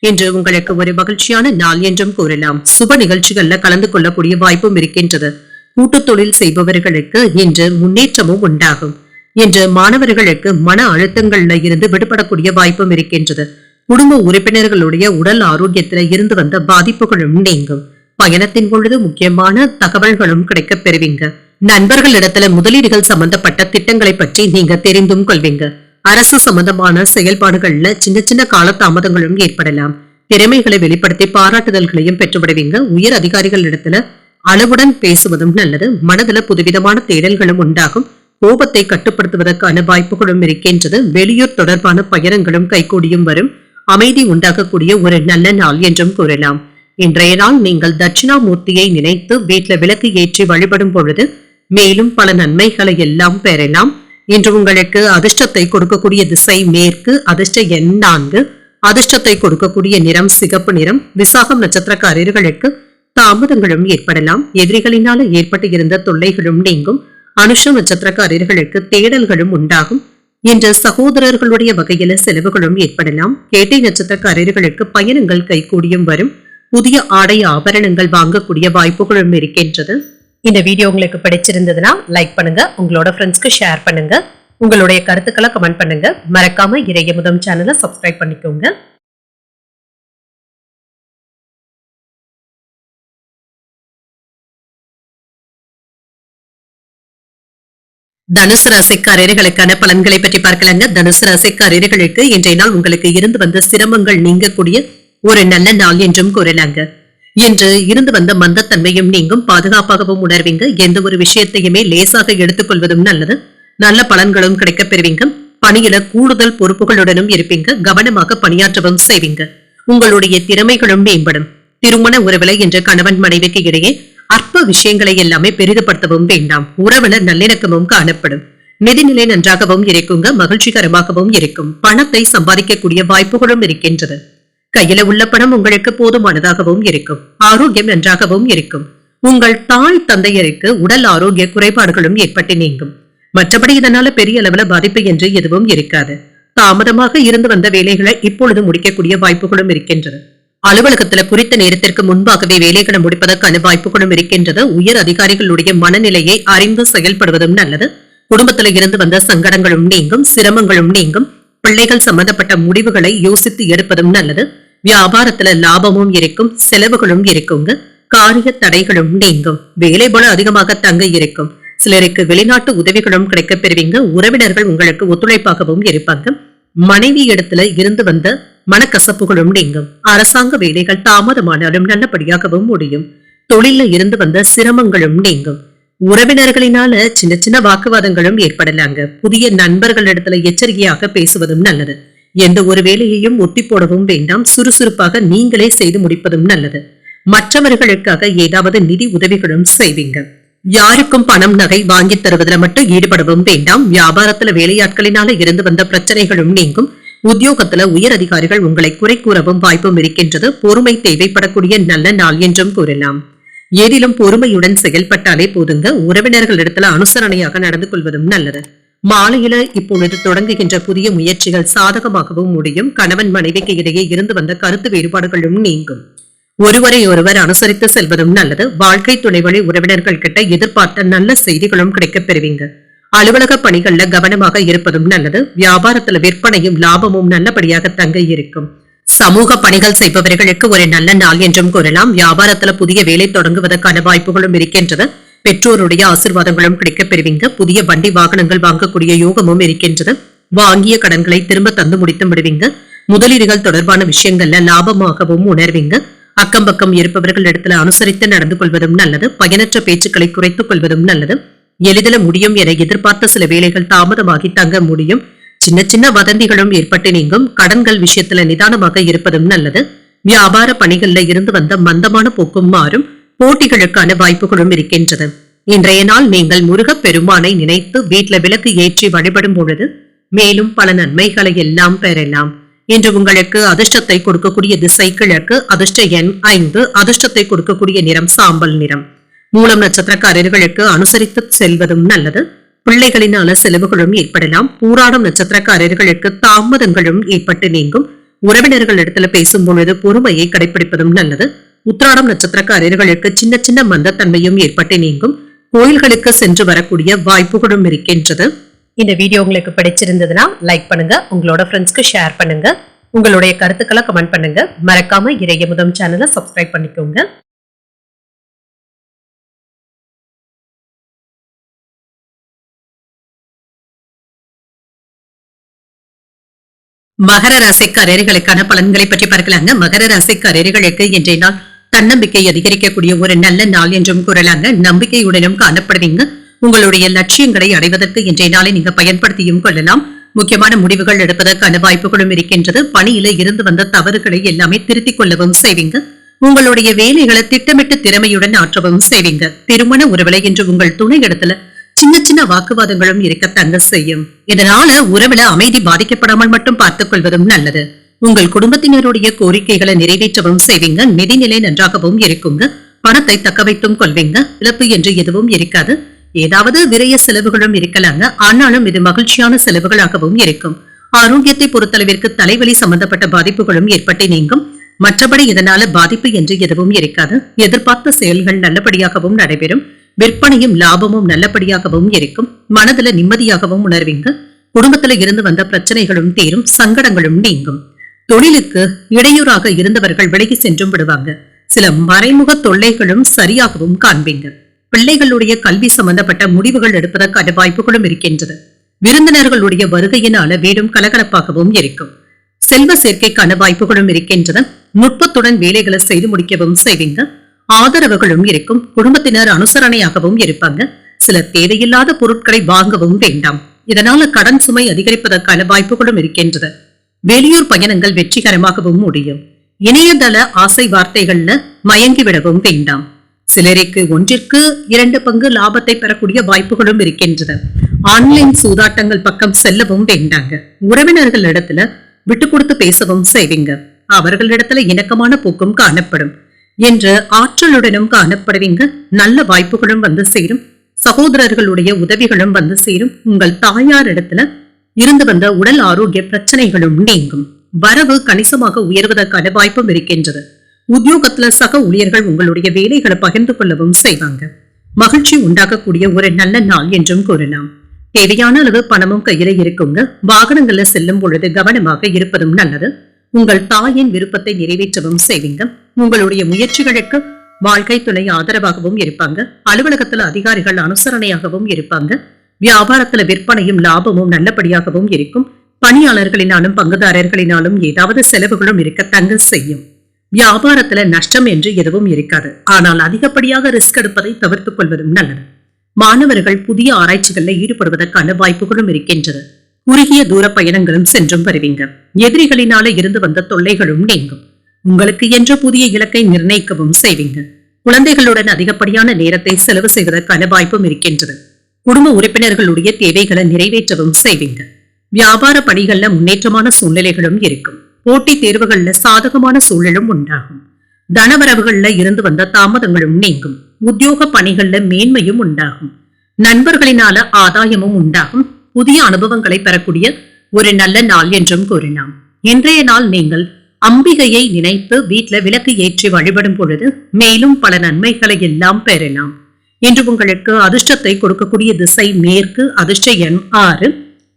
இன்று உங்களுக்கு ஒரு மகிழ்ச்சியான நாள் என்றும் கூறலாம். சுப நிகழ்ச்சிகள்ல கலந்து கொள்ளக்கூடிய வாய்ப்பும் இருக்கின்றது. கூட்டு தொழில் செய்பவர்களுக்கு இன்று முன்னேற்றமும் உண்டாகும். இன்று மாணவர்களுக்கு மன அழுத்தங்கள்ல இருந்து விடுபடக்கூடிய வாய்ப்பும் இருக்கின்றது. குடும்ப உறுப்பினர்களுடைய உடல் ஆரோக்கியத்துல இருந்து வந்த பாதிப்புகளும் நீங்கும். பயணத்தின் பொழுது முக்கியமான தகவல்களும் கிடைக்கப் பெறுவீங்க. நண்பர்களிடத்துல முதலீடுகள் சம்பந்தப்பட்ட திட்டங்களை பற்றி நீங்க தெரிந்தும் கொள்வீங்க. அரசு சம்பந்தமான செயல்பாடுகள்ல சின்ன சின்ன காலதாமதங்களும் ஏற்படலாம். திறமைகளை வெளிப்படுத்தி பாராட்டுதல்களையும் பெற்றுவிடுவீங்க. உயர் அதிகாரிகளிடத்துல அளவுடன் பேசுவதும் நல்லது. மனதுல புதுவிதமான தேடல்களும் உண்டாகும். கோபத்தை கட்டுப்படுத்துவதற்கான வாய்ப்புகளும் இருக்கின்றது. வெளியூர் தொடர்பான பயணங்களும் கைகூடியும் வரும். அமைதி உண்டாகக்கூடிய ஒரு நல்ல நாள் என்றும் கூறலாம். இன்றைய நாள் நீங்கள் தட்சிணாமூர்த்தியை நினைத்து வீட்டுல விளக்கு ஏற்றி வழிபடும் பொழுது மேலும் பல நன்மைகளை எல்லாம் பெறலாம். இன்று உங்களுக்கு அதிர்ஷ்டத்தை கொடுக்கக்கூடிய திசை மேற்கு, அதிர்ஷ்ட எண் 4, அதிர்ஷ்டத்தை கொடுக்கக்கூடிய நிறம் சிகப்பு நிறம். விசாகம் நட்சத்திரக்காரர்களுக்கு தாமதங்களும் ஏற்படலாம். எதிரிகளினால ஏற்பட்டு இருந்த தொல்லைகளும் நீங்கும். அனுஷம் நட்சத்திரக்காரர்களுக்கு தேடல்களும் உண்டாகும். இன்று சகோதரர்களுடைய வகையில செலவுகளும் ஏற்படலாம். கேட்டை நட்சத்திரக்காரர்களுக்கு பயணங்கள் கைகூடியும் வரும். புதிய ஆடை ஆபரணங்கள் வாங்கக்கூடிய வாய்ப்புகளும் இருக்கின்றது. இந்த வீடியோ உங்களுக்கு பிடிச்சிருந்ததுன்னா லைக் பண்ணுங்க, உங்களோட ஃப்ரெண்ட்ஸ்க்கு ஷேர் பண்ணுங்க, உங்களுடைய கருத்துக்களை கமெண்ட் பண்ணுங்க. மறக்காம இறையமுதம் சேனலை சப்ஸ்கிரைப் பண்ணிக்கோங்க. தனுசு ராசிக்காரர்களுக்கான பலன்களை பற்றி பார்க்கலாங்க. தனுசு ராசிக்காரர்களுக்கு இன்றைய நாள் உங்களுக்கு இருந்து வந்த சிரமங்கள் நீங்கக்கூடிய ஒரு நல்ல நாள் என்றும் கூறலாங்க. இன்று இருந்து வந்த மந்தத்தன்மையும் நீங்கும். பாதுகாப்பாகவும் உணர்வீங்க. எந்த ஒரு விஷயத்தையுமே லேசாக எடுத்துக்கொள்வதும் நல்லது. நல்ல பலன்களும் கிடைக்கப் பெறுவீங்க. பணியில கூடுதல் பொறுப்புகளுடனும் இருப்பீங்க. கவனமாக பணியாற்றவும் செய்வீங்க. உங்களுடைய திறமைகளும் மேம்படும். திருமண உறவுல என்ற கணவன் மனைவிக்கு இடையே அற்ப விஷயங்களை எல்லாமே பெரிதுபடுத்தவும் வேண்டாம். உறவுல நல்லிணக்கமும் காணப்படும். நிதிநிலை நன்றாகவும் இருக்குங்க. மகிழ்ச்சிகரமாகவும் இருக்கும். பணத்தை சம்பாதிக்கக்கூடிய வாய்ப்புகளும் இருக்கின்றது. கையில உள்ள பணம் உங்களுக்கு போதுமானதாகவும் இருக்கும். ஆரோக்கியம் நன்றாகவும் இருக்கும். உங்கள் தாய் தந்தையருக்கு உடல் ஆரோக்கிய குறைபாடுகளும் ஏற்பட்டு நீங்கும். மற்றபடி இதனால பெரிய அளவுல பாதிப்பு என்று எதுவும் இருக்காது. தாமதமாக இருந்து வந்த வேலைகளை இப்பொழுது முடிக்கக்கூடிய வாய்ப்புகளும் இருக்கின்றது. அலுவலகத்துல குறித்த நேரத்திற்கு முன்பாகவே வேலைகளை முடிப்பதற்கான வாய்ப்புகளும் இருக்கின்றது. உயர் அதிகாரிகளுடைய மனநிலையை அறிந்து செயல்படுவதும் நல்லது. குடும்பத்துல இருந்து வந்த சங்கடங்களும் நீங்கும். சிரமங்களும் நீங்கும். பிள்ளைகள் சம்பந்தப்பட்ட முடிவுகளை யோசித்து எடுப்பதும் நல்லது. வியாபாரத்துல லாபமும் இருக்கும். செலவுகளும் இருக்குங்க. காரிய தடைகளும் நீங்கும். வேலை போல அதிகமாக தங்க இருக்கும். சிலருக்கு வெளிநாட்டு உதவிகளும் கிடைக்கப் பெறுவீங்க. உறவினர்கள் உங்களுக்கு ஒத்துழைப்பாகவும் இருப்பாங்க. மனைவி இடத்துல இருந்து வந்த மனக்கசப்புகளும் நீங்கும். அரசாங்க வேலைகள் தாமதமானாலும் நல்லபடியாகவும் முடியும். தொழில இருந்து வந்த சிரமங்களும் நீங்கும். உறவினர்களினால சின்ன சின்ன வாக்குவாதங்களும் ஏற்படலாங்க. புதிய நண்பர்களிடத்துல எச்சரிக்கையாக பேசுவதும் நல்லது. எந்த ஒரு வேலையையும் ஒத்தி போடவும் வேண்டாம். சுறுசுறுப்பாக நீங்களே செய்து முடிப்பதும் நல்லது. மற்றவர்களுக்காக ஏதாவது நிதி உதவிகளும் செய்வீங்க. யாருக்கும் பணம் நகை வாங்கி தருவதில் மட்டும் ஈடுபடவும் வேண்டாம். வியாபாரத்துல வேலையாட்களினால இருந்து வந்த பிரச்சனைகளும் நீங்கும். உத்தியோகத்துல உயர் அதிகாரிகள் உங்களை குறை கூறவும் வாய்ப்பும் இருக்கின்றது. பொறுமை தேவைப்படக்கூடிய நல்ல நாள் என்றும் கூறலாம். ஏதிலும் பொறுமையுடன் செயல்பட்டாலே போதுங்க. உறவினர்களிடத்துல அனுசரணையாக நடந்து கொள்வதும் நல்லது. மாலையில இப்பொழுது தொடங்குகின்ற புதிய முயற்சிகள் சாதகமாகவும் முடியும். கணவன் மனைவிக்கு இடையே இருந்து வந்த கருத்து வேறுபாடுகளும் நீங்கும். ஒருவரை ஒருவர் அனுசரித்து செல்வதும் நல்லது. வாழ்க்கை துணை வழி உறவினர்கள் கிட்ட எதிர்பார்த்த நல்ல செய்திகளும் கிடைக்கப் பெறுவீங்க. அலுவலக பணிகள்ல கவனமாக இருப்பதும் நல்லது. வியாபாரத்துல விற்பனையும் லாபமும் நல்லபடியாக தங்க இருக்கும். சமூக பணிகள் செய்பவர்களுக்கு ஒரு நல்ல நாள் என்றும் கூறலாம். வியாபாரத்துல புதிய வேலை தொடங்குவதற்கான வாய்ப்புகளும் இருக்கின்றது. பெற்றோருடைய ஆசீர்வாதங்களும் கிடைக்கப் பெறுவீங்க. புதிய வண்டி வாகனங்கள் வாங்கக்கூடிய யோகமும் இருக்கின்றது. வாங்கிய கடன்களை திரும்ப தந்து முடித்து விடுவீங்க. முதலீடுகள் தொடர்பான விஷயங்கள்ல லாபமாகவும் உணர்வீங்க. அக்கம் பக்கம் இருப்பவர்கள் இடத்துல அனுசரித்து நடந்து கொள்வதும் நல்லது. பயனற்ற பேச்சுக்களை குறைத்துக் கொள்வதும் நல்லது. எளிதில முடியும் என எதிர்பார்த்த சில வேலைகள் தாமதமாகி தங்க முடியும். சின்ன சின்ன வதந்திகளும் ஏற்பட்டு நீங்கும். கடன்கள் விஷயத்துல நிதானமாக இருப்பதும் நல்லது. வியாபார பணிகள்ல இருந்து வந்த மந்தமான போக்கும் மாறும். போட்டிகளுக்கான வாய்ப்புகளும் இருக்கின்றது. இன்றைய நாள் நீங்கள் முருகப் பெருமானை நினைத்து வீட்டுல விளக்கு ஏற்றி வழிபடும் பொழுது மேலும் பல நன்மைகளை எல்லாம் பெறலாம். இன்று உங்களுக்கு அதிர்ஷ்டத்தை கொடுக்கக்கூடிய திசை கிழக்கு. அதிர்ஷ்ட எண் 5. அதிர்ஷ்டத்தை கொடுக்கக்கூடிய நிறம் சாம்பல் நிறம். மூலம் நட்சத்திரக்காரர்களுக்கு அனுசரித்து செல்வதும் நல்லது. பிள்ளைகளினால செலவுகளும் ஏற்படலாம். பூராடம் நட்சத்திரக்காரர்களுக்கு தாமதங்களும் ஏற்பட்டு நீங்கும். உறவினர்களிடத்துல பேசும் பொழுது பொறுமையை கடைபிடிப்பதும் நல்லது. உத்திராடம் நட்சத்திரக்காரர்களுக்கு சின்ன சின்ன மந்தத்தன்மையும் ஏற்பட்டு நீங்கும். கோயில்களுக்கு சென்று வரக்கூடிய வாய்ப்புகளும் இருக்கின்றது. இந்த வீடியோ உங்களுக்கு பிடிச்சிருந்ததுன்னா லைக் பண்ணுங்க. உங்களோட ஃப்ரெண்ட்ஸ்க்கு ஷேர் பண்ணுங்க. உங்களுடைய கருத்துக்களை கமெண்ட் பண்ணுங்க. மறக்காம இறையமுதம் சேனலை சப்ஸ்கிரைப் பண்ணிக்கோங்க. மகர ராசிக்காரர்களுக்கான பலன்களை பற்றி பார்க்கலாங்க. மகர ராசிக்காரர்களுக்கு இன்றைய நாள் தன்னம்பிக்கை அதிகரிக்கக்கூடிய ஒரு நல்ல நாள் என்றும் கூறலாங்க. நம்பிக்கையுடனும் காணப்படுவீங்க. உங்களுடைய லட்சியங்களை அடைவதற்கு இன்றைய நாளை நீங்க பயன்படுத்தியும் கொள்ளலாம். முக்கியமான முடிவுகள் எடுப்பதற்கான வாய்ப்புகளும் இருக்கின்றது. பணியில இருந்து வந்த தவறுகளை எல்லாமே திருத்திக் கொள்ளவும் செய்வீங்க. உங்களுடைய வேலைகளை திட்டமிட்டு திறமையுடன் ஆற்றவும் செய்வீங்க. திருமண உறவுல என்று உங்கள் துணை இடத்துல சின்ன சின்ன வாக்குவாதங்களும் இருக்க தங்க செய்யும். இதனால உறவுல அமைதி பாதிக்கப்படாமல் மட்டும் பார்த்துக் கொள்வதும் நல்லது. உங்கள் குடும்பத்தினருடைய கோரிக்கைகளை நிறைவேற்றவும் செய்வீங்க. நிதிநிலை நன்றாகவும் இருக்குங்க. பணத்தை தக்க வைத்தும் கொள்வீங்க. இழப்பு என்று எதுவும் இருக்காது. ஏதாவது விரைய செலவுகளும் இருக்கலாங்க. ஆனாலும் இது மகிழ்ச்சியான செலவுகளாகவும் இருக்கும். ஆரோக்கியத்தை பொறுத்தளவிற்கு தலைவலி சம்பந்தப்பட்ட பாதிப்புகளும் ஏற்பட்டு நீங்கும். மற்றபடி இதனால பாதிப்பு என்று எதுவும் இருக்காது. எதிர்பார்த்த செயல்கள் நல்லபடியாகவும் நடைபெறும். விற்பனையும் லாபமும் நல்லபடியாகவும் இருக்கும். மனதுல நிம்மதியாகவும் உணர்வீங்க. குடும்பத்துல இருந்து வந்த பிரச்சனைகளும் தீரும். சங்கடங்களும் நீங்கும். தொழிலுக்கு இடையூறாக இருந்தவர்கள் விலகி சென்றும் விடுவாங்க. சில மறைமுக தொல்லைகளும் சரியாகவும் காண்பீங்க. பிள்ளைகளுடைய கல்வி சம்பந்தப்பட்ட முடிவுகள் எடுப்பதற்கான வாய்ப்புகளும் இருக்கின்றது. விருந்தினர்களுடைய வருகையினால வீடும் கலகலப்பாகவும் இருக்கும். செல்வ சேர்க்கைக்கான வாய்ப்புகளும் இருக்கின்றன. நுட்பத்துடன் வேலைகளை செய்து முடிக்கவும் செய்வீங்க. ஆதரவுகளும் இருக்கும். குடும்பத்தினர் அனுசரணையாகவும் இருப்பாங்க. சிலர் தேவையில்லாத பொருட்களை வாங்கவும் வேண்டாம். இதனால கடன் சுமை அதிகரிப்பதற்கான வாய்ப்புகளும் இருக்கின்றது. வெளியூர் பயணங்கள் வெற்றிகரமாகவும் முடியும். இணையதள ஆசை வார்த்தைகள்ல மயங்கிவிடவும் வேண்டாம். சிலருக்கு 1/2 பங்கு லாபத்தை பெறக்கூடிய வாய்ப்புகளும் இருக்கின்றது. ஆன்லைன் சூதாட்டங்கள் பக்கம் செல்லவும் வேண்டாங்க. உறவினர்கள் இடத்துல விட்டு கொடுத்து பேசவும் செய்வீங்க. அவர்களிடத்துல இணக்கமான போக்கும் காணப்படும் என்று ஆற்றலுடனும் காணப்படுவீங்க. நல்ல வாய்ப்புகளும் வந்து சேரும். சகோதரர்களுடைய உதவிகளும் வந்து சேரும். உங்கள் தாயார் இடத்துல இருந்து வந்த உடல் ஆரோக்கிய பிரச்சனைகளும் நீங்கும். வரவு கணிசமாக உயர்வதற்கான வாய்ப்பும் இருக்கின்றது. உத்தியோகத்துல சக ஊழியர்கள் உங்களுடைய வேலைகளை பகிர்ந்து கொள்ளவும் செய்வாங்க. மகிழ்ச்சி உண்டாகக்கூடிய ஒரு நல்ல நாள் என்றும் கூறலாம். தேவையான அளவு பணமும் கையில இருக்குங்க. வாகனங்கள்ல செல்லும் பொழுது கவனமாக இருப்பதும் நல்லது. உங்கள் தாயின் விருப்பத்தை நிறைவேற்றவும் செய்வீங்க. உங்களுடைய முயற்சிகளுக்கு வாழ்க்கை துணை ஆதரவாகவும் இருப்பாங்க. அலுவலகத்துல அதிகாரிகள் அனுசரணையாகவும் இருப்பாங்க. வியாபாரத்துல விற்பனையும் லாபமும் நல்லபடியாகவும் இருக்கும். பணியாளர்களினாலும் பங்குதாரர்களினாலும் ஏதாவது செலவுகளும் இருக்க தங்க செய்யும். வியாபாரத்துல நஷ்டம் என்று எதுவும் இருக்காது. ஆனால் அதிகப்படியாக ரிஸ்க் எடுப்பதை தவிர்த்துக் கொள்வதும் நல்லது. மாணவர்கள் புதிய ஆராய்ச்சிகள்ல ஈடுபடுவதற்கான வாய்ப்புகளும் இருக்கின்றது. குறுகிய தூர பயணங்களும் சென்றும் வருவீங்க. எதிரிகளினால இருந்து வந்த தொல்லைகளும் நீங்கும். உங்களுக்கு என்ற புதிய இலக்கை நிர்ணயிக்கவும் செய்வீங்க. குழந்தைகளுடன் அதிகப்படியான நேரத்தை செலவு செய்வதற்கான வாய்ப்பும் இருக்கின்றது. குடும்ப உறுப்பினர்களுடைய தேவைகளை நிறைவேற்றவும் செய்வீங்க. வியாபார பணிகள்ல முன்னேற்றமான சூழ்நிலைகளும் இருக்கும். போட்டித் தேர்வுகள்ல சாதகமான சூழலும் உண்டாகும். தனவரவுகள்ல இருந்து வந்த தாமதங்களும் நீங்கும். உத்தியோக பணிகள்ல மேன்மையும் உண்டாகும். நண்பர்களினால ஆதாயமும் உண்டாகும். புதிய அனுபவங்களை பெறக்கூடிய ஒரு நல்ல நாள் என்றும் கூறலாம். இன்றைய நாள் நீங்கள் அம்பிகையை நினைத்து வீட்டுல விளக்கு ஏற்றி வழிபடும் பொழுது மேலும் பல நன்மைகளை எல்லாம் பெறலாம். இன்று உங்களுக்கு அதிர்ஷ்டத்தை கொடுக்கக்கூடிய திசை மேற்கு. அதிர்ஷ்ட எண் 6.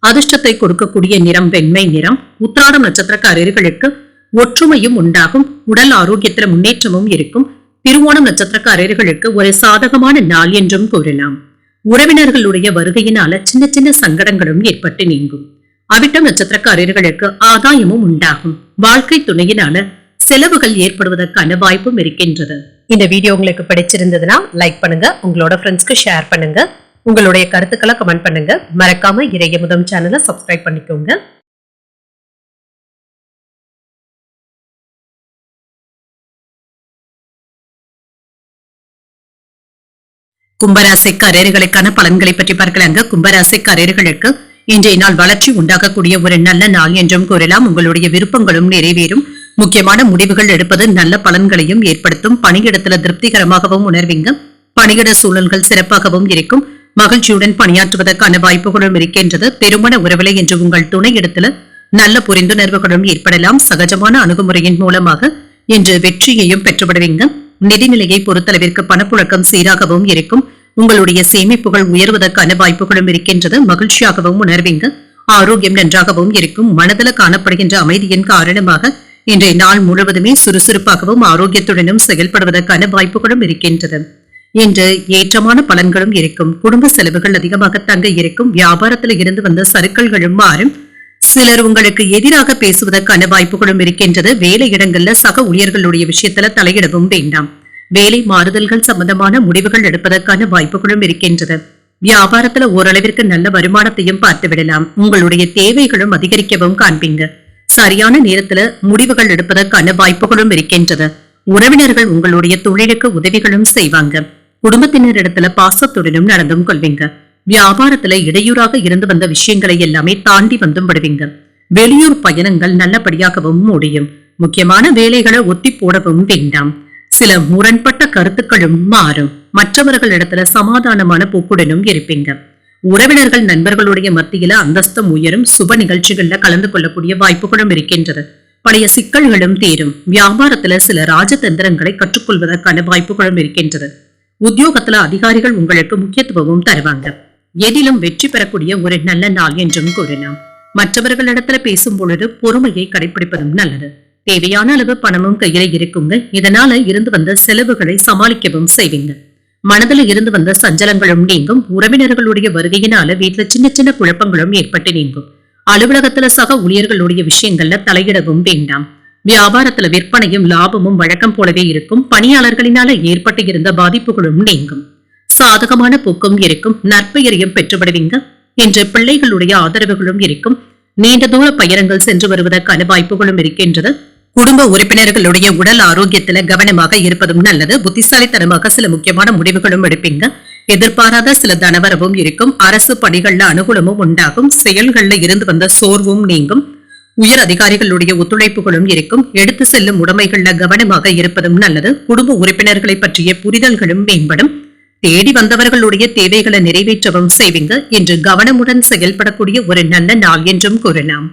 அதிர்ஷ்டத்தை கொடுக்கக்கூடிய நிறம் வெண்மை நிறம். உத்திராடம் நட்சத்திரக்காரர்களுக்கு ஒற்றுமையும் உண்டாகும். உடல் ஆரோக்கியத்துல முன்னேற்றமும் இருக்கும். திருவோணம் நட்சத்திரக்காரர்களுக்கு ஒரு சாதகமான நாள் என்றும் கூறலாம். உறவினர்களுடைய வருகையினால சின்ன சின்ன சங்கடங்களும் ஏற்பட்டு நீங்கும். அவிட்டம் நட்சத்திரக்காரர்களுக்கு ஆதாயமும் உண்டாகும். வாழ்க்கை துணையினால செலவுகள் ஏற்படுவதற்கான வாய்ப்பும் இருக்கின்றது. இந்த வீடியோ உங்களுக்கு பிடிச்சிருந்ததுன்னா லைக் பண்ணுங்க. உங்களோட ஃப்ரெண்ட்ஸ்க்கு ஷேர் பண்ணுங்க. உங்களுடைய கருத்துக்களை கமெண்ட் பண்ணுங்க. மறக்காம இறையமுதம் சேனலை சப்ஸ்கிரைப் பண்ணிக்கோங்க. கும்பராசிக்காரர்களுக்கான பலன்களை பற்றி பார்க்கலாங்க. கும்பராசிக்காரர்களுக்கு இன்றைய நாள் வளர்ச்சி உண்டாகக்கூடிய ஒரு நல்ல நாள் என்றும் கூறலாம். உங்களுடைய விருப்பங்களும் நிறைவேறும். முக்கியமான முடிவுகள் எடுப்பது நல்ல பலன்களையும் ஏற்படுத்தும். பணியிடத்துல திருப்திகரமாகவும் உணர்வீங்க. பணியிட சூழல்கள் சிறப்பாகவும் இருக்கும். மகிழ்ச்சியுடன் பணியாற்றுவதற்கான வாய்ப்புகளும் இருக்கின்றது. திருமண உறவிலை என்று உங்கள் துணை இடத்துல நல்ல புரிந்துணர்வுகளும் ஏற்படலாம். சகஜமான அணுகுமுறையின் மூலமாக இன்று வெற்றியையும் பெற்றுவிடுவீங்க. நிதிநிலையை பொறுத்தளவிற்கு பணப்புழக்கம் சீராகவும் இருக்கும். உங்களுடைய சேமிப்புகள் உயர்வதற்கான வாய்ப்புகளும் இருக்கின்றது. மகிழ்ச்சியாகவும் உணர்வீங்க. ஆரோக்கியம் நன்றாகவும் இருக்கும். மனதில் காணப்படுகின்ற அமைதியின் காரணமாக இன்றைய நாள் முழுவதுமே சுறுசுறுப்பாகவும் ஆரோக்கியத்துடனும் செயல்படுவதற்கான வாய்ப்புகளும் இருக்கின்றது. இன்று ஏற்றமான பலன்களும் இருக்கும். குடும்ப செலவுகள் அதிகமாக தங்க இருக்கும். வியாபாரத்தில் இருந்து வந்த சறுக்கல்களும் மாறும். சிலர் உங்களுக்கு எதிராக பேசுவதற்கான வாய்ப்புகளும் இருக்கின்றது. வேலை இடங்கள்ல சக ஊழியர்களுடைய விஷயத்துல தலையிடவும் வேண்டாம். வேலை மாறுதல்கள் சம்பந்தமான முடிவுகள் எடுப்பதற்கான வாய்ப்புகளும் இருக்கின்றது. வியாபாரத்துல ஓரளவிற்கு நல்ல வருமானத்தையும் பார்த்து விடலாம். உங்களுடைய தேவைகளும் அதிகரிக்கவும் காண்பீங்க. சரியான நேரத்துல முடிவுகள் எடுப்பதற்கான வாய்ப்புகளும் இருக்கின்றது. உறவினர்கள் உங்களுடைய தொழிலுக்கு உதவிகளும் செய்வாங்க. குடும்பத்தினரிடத்துல பாசத்துடனும் நடந்தும் கொள்வீங்க. வியாபாரத்துல இடையூறாக இருந்து வந்த விஷயங்களை எல்லாமே தாண்டி வந்தும் விடுவீங்க. வெளியூர் பயணங்கள் நல்லபடியாகவும் முடியும். முக்கியமான வேலைகளை ஒத்தி போடவும் வேண்டாம். சில முரண்பட்ட கருத்துக்களும் மாறும். மற்றவர்களிடத்துல சமாதானமான போக்குடனும் இருப்பீங்க. உறவினர்கள் நண்பர்களுடைய மத்தியில அந்தஸ்தம் உயரும். சுப நிகழ்ச்சிகள்ல கலந்து கொள்ளக்கூடிய வாய்ப்புகளும் இருக்கின்றது. பழைய சிக்கல்களும் தீரும். வியாபாரத்துல சில ராஜதந்திரங்களை கற்றுக்கொள்வதற்கான வாய்ப்புகளும் இருக்கின்றது. உத்தியோகத்துல அதிகாரிகள் உங்களுக்கு முக்கியத்துவமும் தருவாங்க. எதிலும் வெற்றி பெறக்கூடிய ஒரு நல்ல நாள் என்றும் கூறலாம். மற்றவர்களிடத்துல பேசும் பொழுது பொறுமையை கடைபிடிப்பதும் நல்லது. தேவையான அளவு பணமும் கையில இருக்குங்க. இதனால இருந்து வந்த செலவுகளை சமாளிக்கவும் செய்வீங்க. மனதில் இருந்து வந்த சஞ்சலங்களும் நீங்கும். உறவினர்களுடைய வருகையினால வீட்டுல சின்ன சின்ன குழப்பங்களும் ஏற்பட்டு நீங்கும். அலுவலகத்துல சக ஊழியர்களுடைய விஷயங்கள்ல தலையிடவும் வேண்டாம். வியாபாரத்துல விற்பனையும் லாபமும் வழக்கம் போலவே இருக்கும். பணியாளர்களினால ஏற்பட்டு இருந்த பாதிப்புகளும் நீங்கும். சாதகமான போக்கும் இருக்கும். நற்பெயரையும் பெற்றுவிடுவீங்க. என்ற பிள்ளைகளுடைய ஆதரவுகளும் இருக்கும். நீண்ட தூர பயணங்கள் சென்று வருவதற்கான வாய்ப்புகளும் இருக்கின்றது. குடும்ப உறுப்பினர்களுடைய உடல் ஆரோக்கியத்துல கவனமாக இருப்பதும் நல்லது. புத்திசாலித்தனமாக சில முக்கியமான முடிவுகளும் எடுப்பீங்க. எதிர்பாராத சில தனவரவும் இருக்கும். அரசு பணிகள்ல அனுகூலமும் உண்டாகும். செயல்கள்ல இருந்து வந்த சோர்வும் நீங்கும். உயர் அதிகாரிகளுடைய ஒத்துழைப்புகளும் இருக்கும். எடுத்து செல்லும் உடைமைகள்ல கவனமாக இருப்பதும் நல்லது. குடும்ப உறுப்பினர்களை பற்றிய புரிதல்களும் மேம்படும். தேடி வந்தவர்களுடைய தேவைகளை நிறைவேற்றவும் செய்வீங்க. என்று கவனமுடன் செயல்படக்கூடிய ஒரு நல்ல நாள் என்றும் கூறலாம்.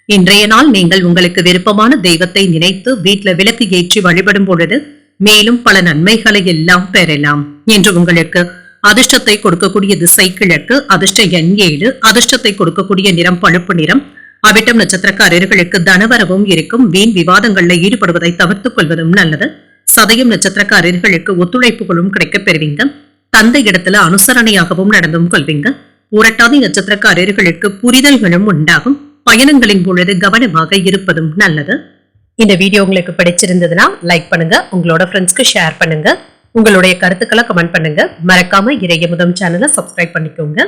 இன்றைய நாள் நீங்கள் உங்களுக்கு விருப்பமான தெய்வத்தை நினைத்து வீட்டில் விளக்கு ஏற்றி வழிபடும் பொழுது மேலும் பல நன்மைகளை எல்லாம் பெறலாம். என்று உங்களுக்கு அதிர்ஷ்டத்தை கொடுக்கக்கூடிய திசை கிழக்கு, அதிர்ஷ்ட எண் 7, அதிர்ஷ்டத்தை கொடுக்கக்கூடிய நிறம் பழுப்பு நிறம். அவிட்டம் நட்சத்திரக்காரர்களுக்கு தனவரவும் இருக்கும். வீண் விவாதங்கள்ல ஈடுபடுவதை தவிர்த்துக் கொள்வதும் நல்லது. சதயம் நட்சத்திரக்காரர்களுக்கு ஒத்துழைப்புகளும் கிடைக்கப் பெறுவீங்க. தந்தை இடத்துல அனுசரணையாகவும் நடந்தும் கொள்வீங்க. புரட்டாதி நட்சத்திரக்காரர்களுக்கு புரிதல்களும் உண்டாகும். பயணங்களின் பொழுது கவனமாக இருப்பதும் நல்லது. இந்த வீடியோ உங்களுக்கு பிடிச்சிருந்ததுன்னா லைக் பண்ணுங்க, உங்களோட ஃப்ரெண்ட்ஸ்க்கு ஷேர் பண்ணுங்க, உங்களுடைய கருத்துக்களை கமெண்ட் பண்ணுங்க. மறக்காம இறையமுதம் சேனலை சப்ஸ்கிரைப் பண்ணிக்கோங்க.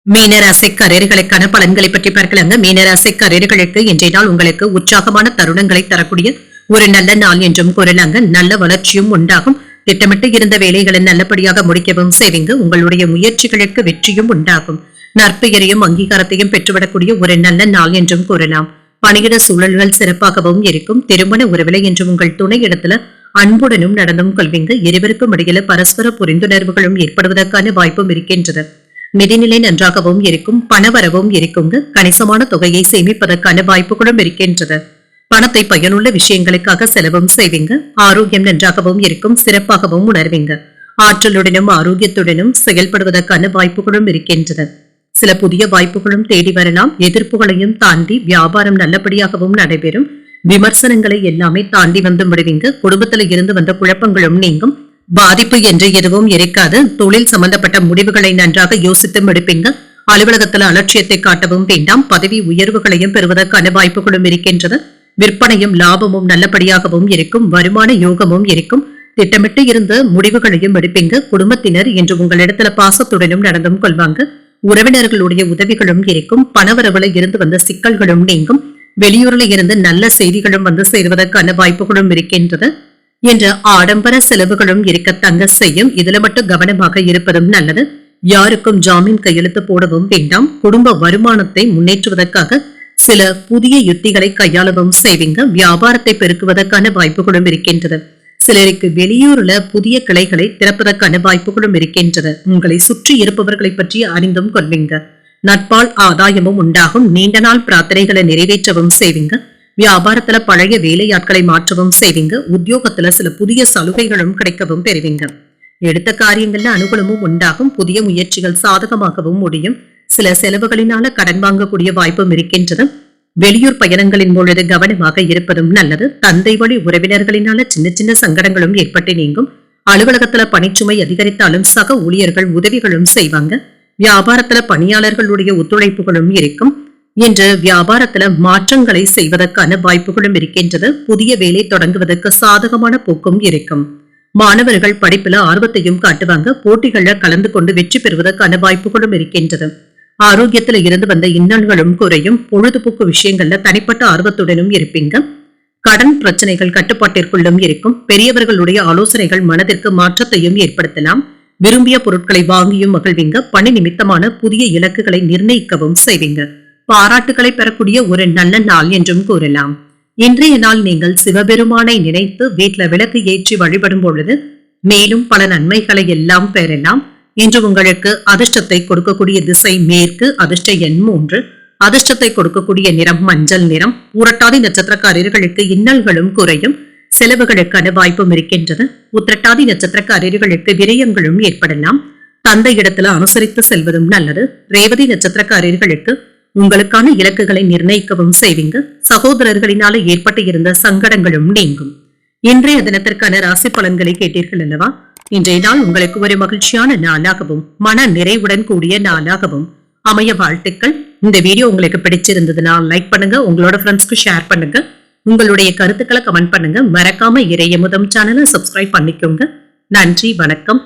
மீனராசிக்காரர்களுக்கான பலன்களை பற்றி பார்க்கலாங்க. மீனராசிக்காரர்களுக்கு இன்றைய நாள் உங்களுக்கு உற்சாகமான தருணங்களை தரக்கூடிய ஒரு நல்ல நாள் என்றும் கூறலாங்க. நல்ல வளர்ச்சியும் உண்டாகும். திட்டமிட்டு இருந்த வேலைகளை நல்லபடியாக முடிக்கவும் செய்வீங்க. உங்களுடைய முயற்சிகளுக்கு வெற்றியும் உண்டாகும். நற்பெயரையும் அங்கீகாரத்தையும் பெற்றுவிடக்கூடிய ஒரு நல்ல நாள் என்றும் கூறலாம். பணியிட சூழல்கள் சிறப்பாகவும் இருக்கும். திருமண உறவிலை என்றும் உங்கள் துணை இடத்துல அன்புடனும் நடந்தும் கொள்வீங்க. இருவருக்கும் இடையில பரஸ்பர புரிந்துணர்வுகளும் ஏற்படுவதற்கான வாய்ப்பும் இருக்கின்றது. நிதிநிலை நன்றாகவும் இருக்கும். பணவரவும் இருக்குங்க. கணிசமான தொகையை சேமிப்பதற்கான வாய்ப்புகளும் இருக்கின்றது. பணத்தை பயனுள்ள விஷயங்களுக்காக செலவும் செய்வீங்க. ஆரோக்கியம் நன்றாகவும் இருக்கும். சிறப்பாகவும் உணர்வீங்க. ஆற்றலுடனும் ஆரோக்கியத்துடனும் செயல்படுவதற்கான வாய்ப்புகளும் இருக்கின்றது. சில புதிய வாய்ப்புகளும் தேடி வரலாம். எதிர்ப்புகளையும் தாண்டி வியாபாரம் நல்லபடியாகவும் நடைபெறும். விமர்சனங்களை எல்லாமே தாண்டி வந்து விடுவீங்க. குடும்பத்துல இருந்து வந்த குழப்பங்களும் நீங்கும். பாதிப்பு என்று எதுவும் இருக்காது. தொழில் சம்பந்தப்பட்ட முடிவுகளை நன்றாக யோசித்தும் எடுப்பீங்க. அலுவலகத்துல அலட்சியத்தை காட்டவும் வேண்டாம். பதவி உயர்வுகளையும் பெறுவதற்கான வாய்ப்புகளும் இருக்கின்றது. விற்பனையும் லாபமும் நல்லபடியாகவும் இருக்கும். வருமான யோகமும் இருக்கும். திட்டமிட்டு இருந்த முடிவுகளையும் எடுப்பீங்க. குடும்பத்தினர் என்று உங்களிடத்துல பாசத்துடனும் நடந்தும் கொள்வாங்க. உறவினர்களுடைய உதவிகளும் இருக்கும். பணவரவுல இருந்து வந்த சிக்கல்களும் நீங்கும். வெளியூர்ல இருந்து நல்ல செய்திகளும் வந்து சேருவதற்கான வாய்ப்புகளும் இருக்கின்றது. என்ற ஆடம்பர செலவுகளும் இருக்க தங்க செய்யும். இதுல மட்டும் கவனமாக இருப்பதும் நல்லது. யாருக்கும் ஜாமீன் கையெழுத்து போடவும் வேண்டாம். குடும்ப வருமானத்தை முன்னேற்றுவதற்காக சில புதிய யுத்திகளை கையாளவும் செய்வீங்க. வியாபாரத்தை பெருக்குவதற்கான வாய்ப்புகளும் இருக்கின்றது. சிலருக்கு வெளியூர்ல புதிய கிளைகளை திறப்பதற்கான வாய்ப்புகளும் இருக்கின்றது. உங்களை சுற்றி இருப்பவர்களை பற்றி அறிந்தும் கொள்வீங்க. நட்பால் ஆதாயமும் உண்டாகும். நீண்ட நாள் பிரார்த்தனைகளை நிறைவேற்றவும் செய்வீங்க. வியாபாரத்துல பழைய வேலையாட்களை மாற்றவும் செய்வீங்க. உத்தியோகத்துல சில புதிய சலுகைகளும் கிடைக்கவும் பெறுவீங்க. எடுத்த காரியங்கள்ல அனுகூலமும் உண்டாகும். புதிய முயற்சிகள் சாதகமாகவும் முடியும். சில செலவுகளினால கடன் வாங்கக்கூடிய வாய்ப்பும் இருக்கின்றது. வெளியூர் பயணங்களின் பொழுது கவனமாக இருப்பதும் நல்லது. தந்தை வழி உறவினர்களினால சின்ன சின்ன சங்கடங்களும் ஏற்பட்டு நீங்கும். அலுவலகத்துல பணிச்சுமை அதிகரித்தாலும் சக ஊழியர்கள் உதவிகளும் செய்வாங்க. வியாபாரத்துல பணியாளர்களுடைய ஒத்துழைப்புகளும் இருக்கும். என்று வியாபாரத்துல மாற்றங்களை செய்வதற்கான வாய்ப்புகளும் இருக்கின்றது. புதிய வேலை தொடங்குவதற்கு சாதகமான போக்கும் இருக்கும். மாணவர்கள் படிப்புல ஆர்வத்தையும் காட்டுவாங்க. போட்டிகள்ல கலந்து கொண்டு வெற்றி பெறுவதற்கான வாய்ப்புகளும் இருக்கின்றது. ஆரோக்கியத்துல இருந்து வந்த இன்னல்களும் குறையும். பொழுதுபோக்கு விஷயங்கள்ல தனிப்பட்ட ஆர்வத்துடனும் இருப்பீங்க. கடன் பிரச்சனைகள் கட்டுப்பாட்டிற்குள்ளும் இருக்கும். பெரியவர்களுடைய ஆலோசனைகள் மனதிற்கு மாற்றத்தையும் ஏற்படுத்தலாம். விரும்பிய பொருட்களை வாங்கியும் மகிழ்வீங்க. பணி நிமித்தமான புதிய இலக்குகளை நிர்ணயிக்கவும் செய்வீங்க. பாராட்டுகளை பெறக்கூடிய ஒரு நல்ல நாள் என்றும் கூறலாம். இன்றைய நாள் நீங்கள் சிவபெருமானை நினைத்து வீட்டுல விளக்கு ஏற்றி வழிபடும் பொழுது மேலும் பல நன்மைகளை எல்லாம் பெறலாம். இன்று உங்களுக்கு அதிர்ஷ்டத்தை கொடுக்கக்கூடிய திசை மேற்கு, அதிர்ஷ்ட எண் 3, அதிர்ஷ்டத்தை கொடுக்கக்கூடிய நிறம் மஞ்சள் நிறம். புரட்டாதி நட்சத்திரக்காரர்களுக்கு இன்னல்களும் குறையும். செலவுகளுக்கான வாய்ப்பும் இருக்கின்றது. உத்திரட்டாதி நட்சத்திரக்காரர்களுக்கு விரயங்களும் ஏற்படலாம். தந்தை இடத்துல அனுசரித்து செல்வதும் நல்லது. ரேவதி நட்சத்திரக்காரர்களுக்கு உங்களுக்கான இலக்குகளை நிர்ணயிக்கவும் செய்வீங்க. சகோதரர்களினால ஏற்பட்டு இருந்த சங்கடங்களும் நீங்கும். இன்றைய தினத்திற்கான ராசி பலன்களை கேட்டீர்கள் அல்லவா? இன்றைய நாள் உங்களுக்கு ஒரு மகிழ்ச்சியான நாளாகவும் மன நிறைவுடன் கூடிய நாளாகவும் அமைய வாழ்த்துக்கள். இந்த வீடியோ உங்களுக்கு பிடிச்சிருந்ததுன்னா லைக் பண்ணுங்க, உங்களோட ஃப்ரெண்ட்ஸ்க்கு ஷேர் பண்ணுங்க, உங்களுடைய கருத்துக்களை கமெண்ட் பண்ணுங்க. மறக்காம இறையமுதம் சேனலை சப்ஸ்கிரைப் பண்ணிக்கோங்க. நன்றி, வணக்கம்.